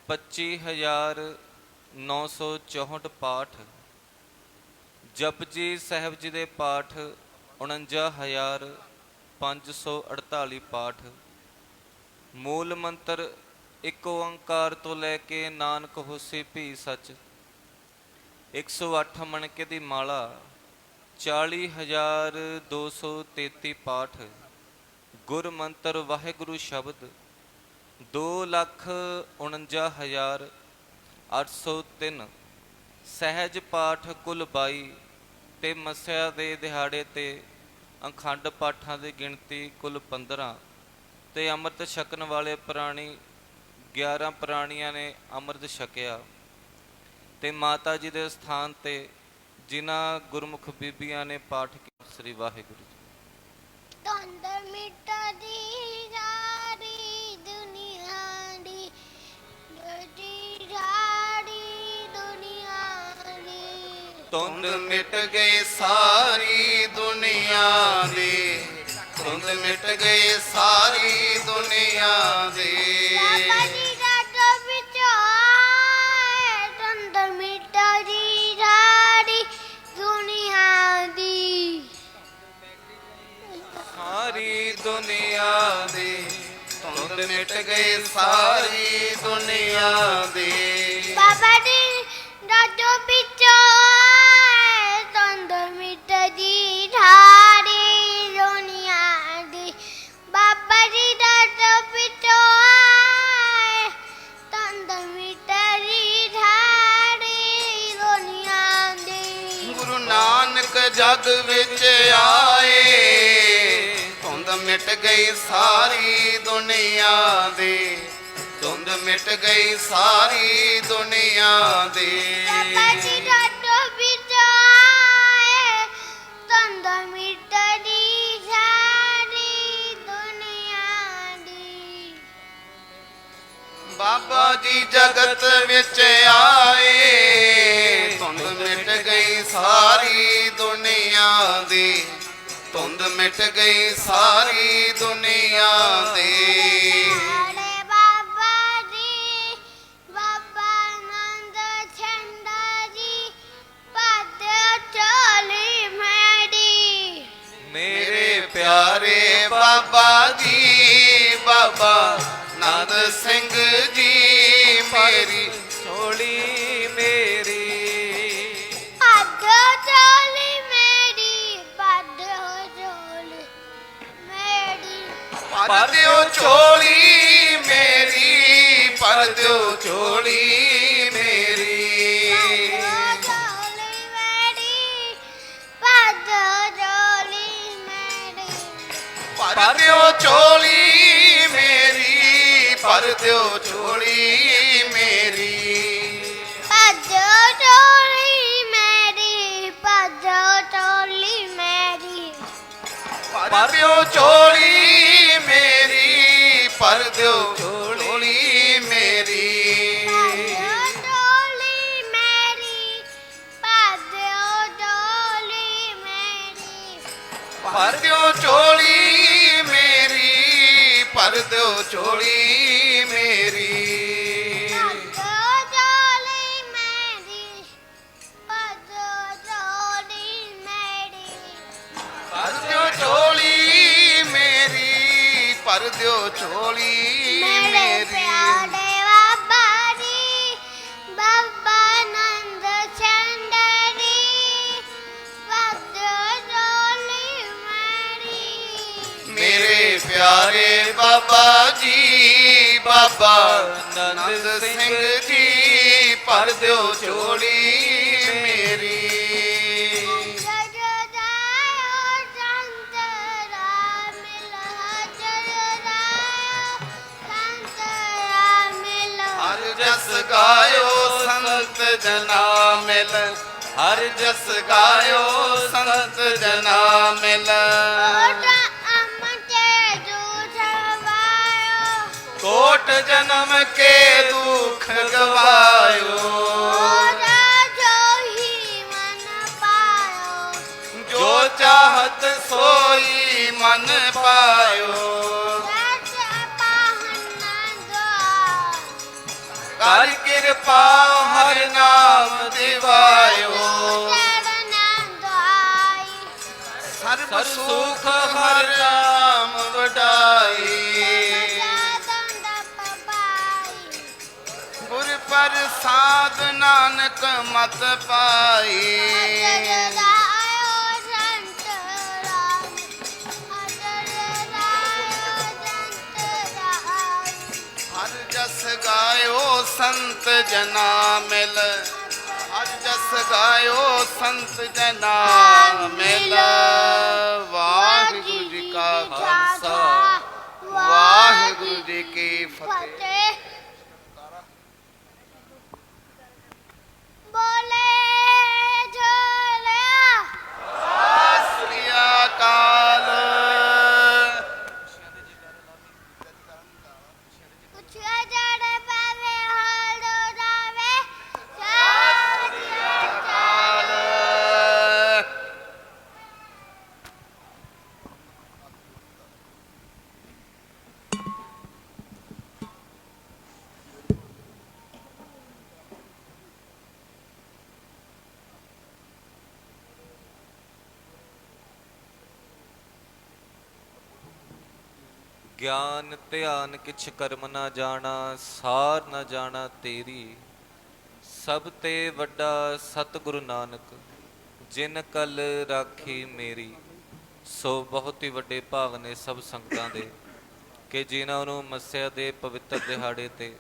25,964 ਪਾਠ, ਜਪਜੀ ਸਾਹਿਬ ਜੀ ਦੇ ਪਾਠ 49548 ਪਾਠ। ਮੂਲ ਮੰਤਰ ਇੱਕ ਓੰਕਾਰ ਤੋਂ ਲੈ ਕੇ ਨਾਨਕ ਹੋਸੀ ਭੀ ਸੱਚ। 108 ਮਣਕੇ ਦੀ ਮਾਲਾ, 40233 ਪਾਠ। ਗੁਰ ਮੰਤਰ ਵਾਹਿਗੁਰੂ ਸ਼ਬਦ 2,49,803। ਸਹਿਜ ਪਾਠ ਕੁੱਲ 22 ਤੇ ਮੱਸਿਆ ਦੇ ਦਿਹਾੜੇ ਤੇ ਅਖੰਡ ਪਾਠਾਂ ਦੀ ਗਿਣਤੀ ਕੁੱਲ 15 ਤੇ ਅੰਮ੍ਰਿਤ ਛਕਣ ਵਾਲੇ ਪ੍ਰਾਣੀ 11 ਪ੍ਰਾਣੀਆਂ ਨੇ ਅੰਮ੍ਰਿਤ ਛਕਿਆ। ਤੇ ਮਾਤਾ ਜੀ ਦੇ ਸਥਾਨ ਤੇ ਜਿਨ੍ਹਾਂ ਗੁਰਮੁਖ ਬੀਬੀਆਂ ਨੇ ਪਾਠ ਕੀਤਾ। ਸ੍ਰੀ ਵਾਹਿਗੁਰੂ ਜੀ। ਤੰਦ ਮਿਟਦੀ ਸਾਰੀ ਦੁਨੀਆ ਦੀ, ਮਿਟਦੀ ਸਾਰੀ ਦੁਨੀਆ ਦੀ। ਧੁੰਦ ਮਿਟ ਗਈ ਸਾਰੀ ਦੁਨੀਆ ਦੀ, ਧੁੰਦ ਮਿਟ ਗਈ ਸਾਰੀ ਦੁਨੀਆ ਦੀ। ਬਾਬਾ ਜੀ ਦਾ ਵਿੱਚ ਆਏ, ਤੰਦ ਮਿਟਦੀ ਸਾਰੀ ਦੁਨੀਆ ਦੀ। ਸਾਰੀ ਦੁਨੀਆ ਦੀ ਧੁੰਦ ਮਿਟ ਗਈ ਸਾਰੀ ਦੁਨੀਆ ਦੀ। ਬਾਬਾ ਜੀ ਦਾ ਵਿੱਚ ਆਏ, ਤੰਦ ਮਿਟਦੀ ਸਾਰੀ ਦੁਨੀਆ ਦੀ। ਬਾਬਾ ਜੀ ਦਾ ਵਿੱਚ ਆਏ, ਤੰਦ ਮਿਟਦੀ ਸਾਰੀ ਦੁਨੀਆ ਦੀ। ਗੁਰੂ ਨਾਨਕ ਜਗ ਵਿੱਚ ਆਏ, ਧੁੰਦ ਮਿਟ ਗਈ ਸਾਰੀ ਦੁਨੀਆ ਦੀ, ਧੁੰਦ ਮਿਟ ਗਈ ਸਾਰੀ ਦੁਨੀਆ ਦੀ। ਬਾਬਾ ਜੀ ਦਾ ਵਿੱਚ ਆਏ, ਤੰਦ ਮਿਟਦੀ ਸਾਰੀ ਦੁਨੀਆ ਦੀ। ਬਾਬਾ ਜੀ ਜਗਤ ਵਿੱਚ ਆਏ, ਧੁੰਦ ਮਿਟ ਗਈ ਸਾਰੀ ਦੁਨੀਆ ਦੀ, ਧੁੰਦ ਮਿਟ ਗਈ ਸਾਰੀ ਦੁਨੀਆ ਦੀ। ਸਾਡੇ ਬਾਬਾ ਜੀ, ਬਾਬਾ ਆਨੰਦ ਚੰਦਾ ਜੀ, ਪਦ ਚੋਲੀ ਮੇਰੀ। ਮੇਰੇ ਪਿਆਰੇ ਬਾਬਾ ਜੀ, ਬਾਬਾ ਨੰਦ ਸਿੰਘ ਜੀ ਮੇਰੀ ਝੋਲੀ ਮੇਰੀ। ਪਦ ਚੋਲੀ ਮੇਰੀ, ਪਦ ਚੋਲੀ ਮੇਰੀ। ਪਰ ਦਿਓ ਝੋਲੀ ਮੇਰੀ, ਪਰ ਦਿਓ ਝੋਲੀ ਮੇਰੀ। ਪਦ ਚੋਲੀ ਮੇਰੀ, ਪਦ ਚੋਲੀ ਮੇਰੀ। ਪਰ ਦਿਓ ਝੋਲੀ ਮੇਰੀ, ਪਰ ਦਿਓ ਝੋਲੀ ਮੇਰੀ। ਪਦ ਚੋਲੀ ਮੇਰੀ, ਪਦ ਚੋਲੀ ਮੇਰੀ। ਪਰ ਦਿਓ ਝੋਲੀ ਮੇਰੀ, ਪਰ ਦਿਓ ਝੋਲੀ ਮੇਰੀ। ਪਦ ਚੋਲੀ ਮੇਰੀ, ਪਦ ਚੋਲੀ ਮੇਰੀ। ਪਰ ਦਿਓ ਝੋਲੀ ਮੇਰੀ, ਪਰ ਦਿਓ ਝੋਲੀ ਮੇਰੀ। ਪਦ ਚੋਲੀ ਮੇਰੀ, ਪਦ ਚੋਲੀ ਮੇਰੀ। ਪਰ ਦਿਓ ਝੋਲੀ ਮੇਰੀ, ਪਰ ਦਿਓ ਝੋਲੀ ਮੇਰੇ ਮੇਰੀ। ਪਿਆਰੇ ਬਾਬਾ ਜੀ, ਬਾਬਾ ਆਨੰਦ ਚੰਦ ਜੀ, ਪਦ ਚੋਲੀ ਮੇਰੀ। ਮੇਰੇ ਪਿਆਰੇ ਬਾਬਾ ਜੀ, ਬਾਬਾ ਨੰਦ ਸਿੰਘ ਜੀ, ਪਰ ਦਿਓ ਝੋਲੀ ਮੇਰੀ। ਹਰ ਜਸ ਗਾਇਓ ਸੰਤ ਜਨਾ ਮਿਲ, ਹਰ ਜਸ ਗਾਇਓ ਸੰਤ ਜਨਾ ਮਿਲ। ਕੋਟ ਜਨਮ ਕੇ ਦੁਖ ਗਵਾਇਓ, ਜੋ ਚਾਹਤ ਸੋਈ ਮਨ ਪਾਇਓ। ਕਰ ਕਿਰਪਾ ਹਰ ਨਾਮ ਦਿਵਾਇਓ, ਸਰਬ ਸੁਖ ਹਰਿ ਨਾਮ ਵਡਾਈ। ਗੁਰ ਪ੍ਰਸਾਦ ਨਾਨਕ ਮਤ ਪਾਈ। ਹਰ ਜਸ ਗਾਇਓ ਸੰਤ ਜਨਾ ਮਿਲ, ਹਰ ਜਸ ਗਾਇਓ ਸੰਤ ਜਨਾ ਮਿਲ। ਵਾਹਿਗੁਰੂ ਜੀ ਕਾ ਖਾਲਸਾ, ਵਾਹਿਗੁਰੂ ਜੀ ਕੀ ਫਤਿਹ। ਬੋਲੇ ਝੋਲਿਆ ਸਤਿ ਸ੍ਰੀ ਅਕਾਲ। ਪੁੱਛਿਆ ਜੜੇ ਪਾਵੇ ਹਾਲ ਡੋਰਾਵੇ। ਸਤਿ ਸ੍ਰੀ ਅਕਾਲ। ਗਿਆਨ ਧਿਆਨ ਕਿਛ ਕਰਮ ਨਾ ਜਾਣਾ, ਸਾਰ ਨਾ ਜਾਣਾ ਤੇਰੀ। ਸਭ ਤੇ ਵੱਡਾ ਸਤਿਗੁਰੂ ਨਾਨਕ, ਜਿਨ ਕਲ ਰਾਖੀ ਮੇਰੀ। ਸੋ ਬਹੁਤ ਹੀ ਵੱਡੇ ਭਾਵ ਨੇ ਸਭ ਸੰਗਤਾਂ ਦੇ, ਕਿ ਜਿਨ੍ਹਾਂ ਨੂੰ ਮੱਸਿਆ ਦੇ ਪਵਿੱਤਰ ਦਿਹਾੜੇ ਤੇ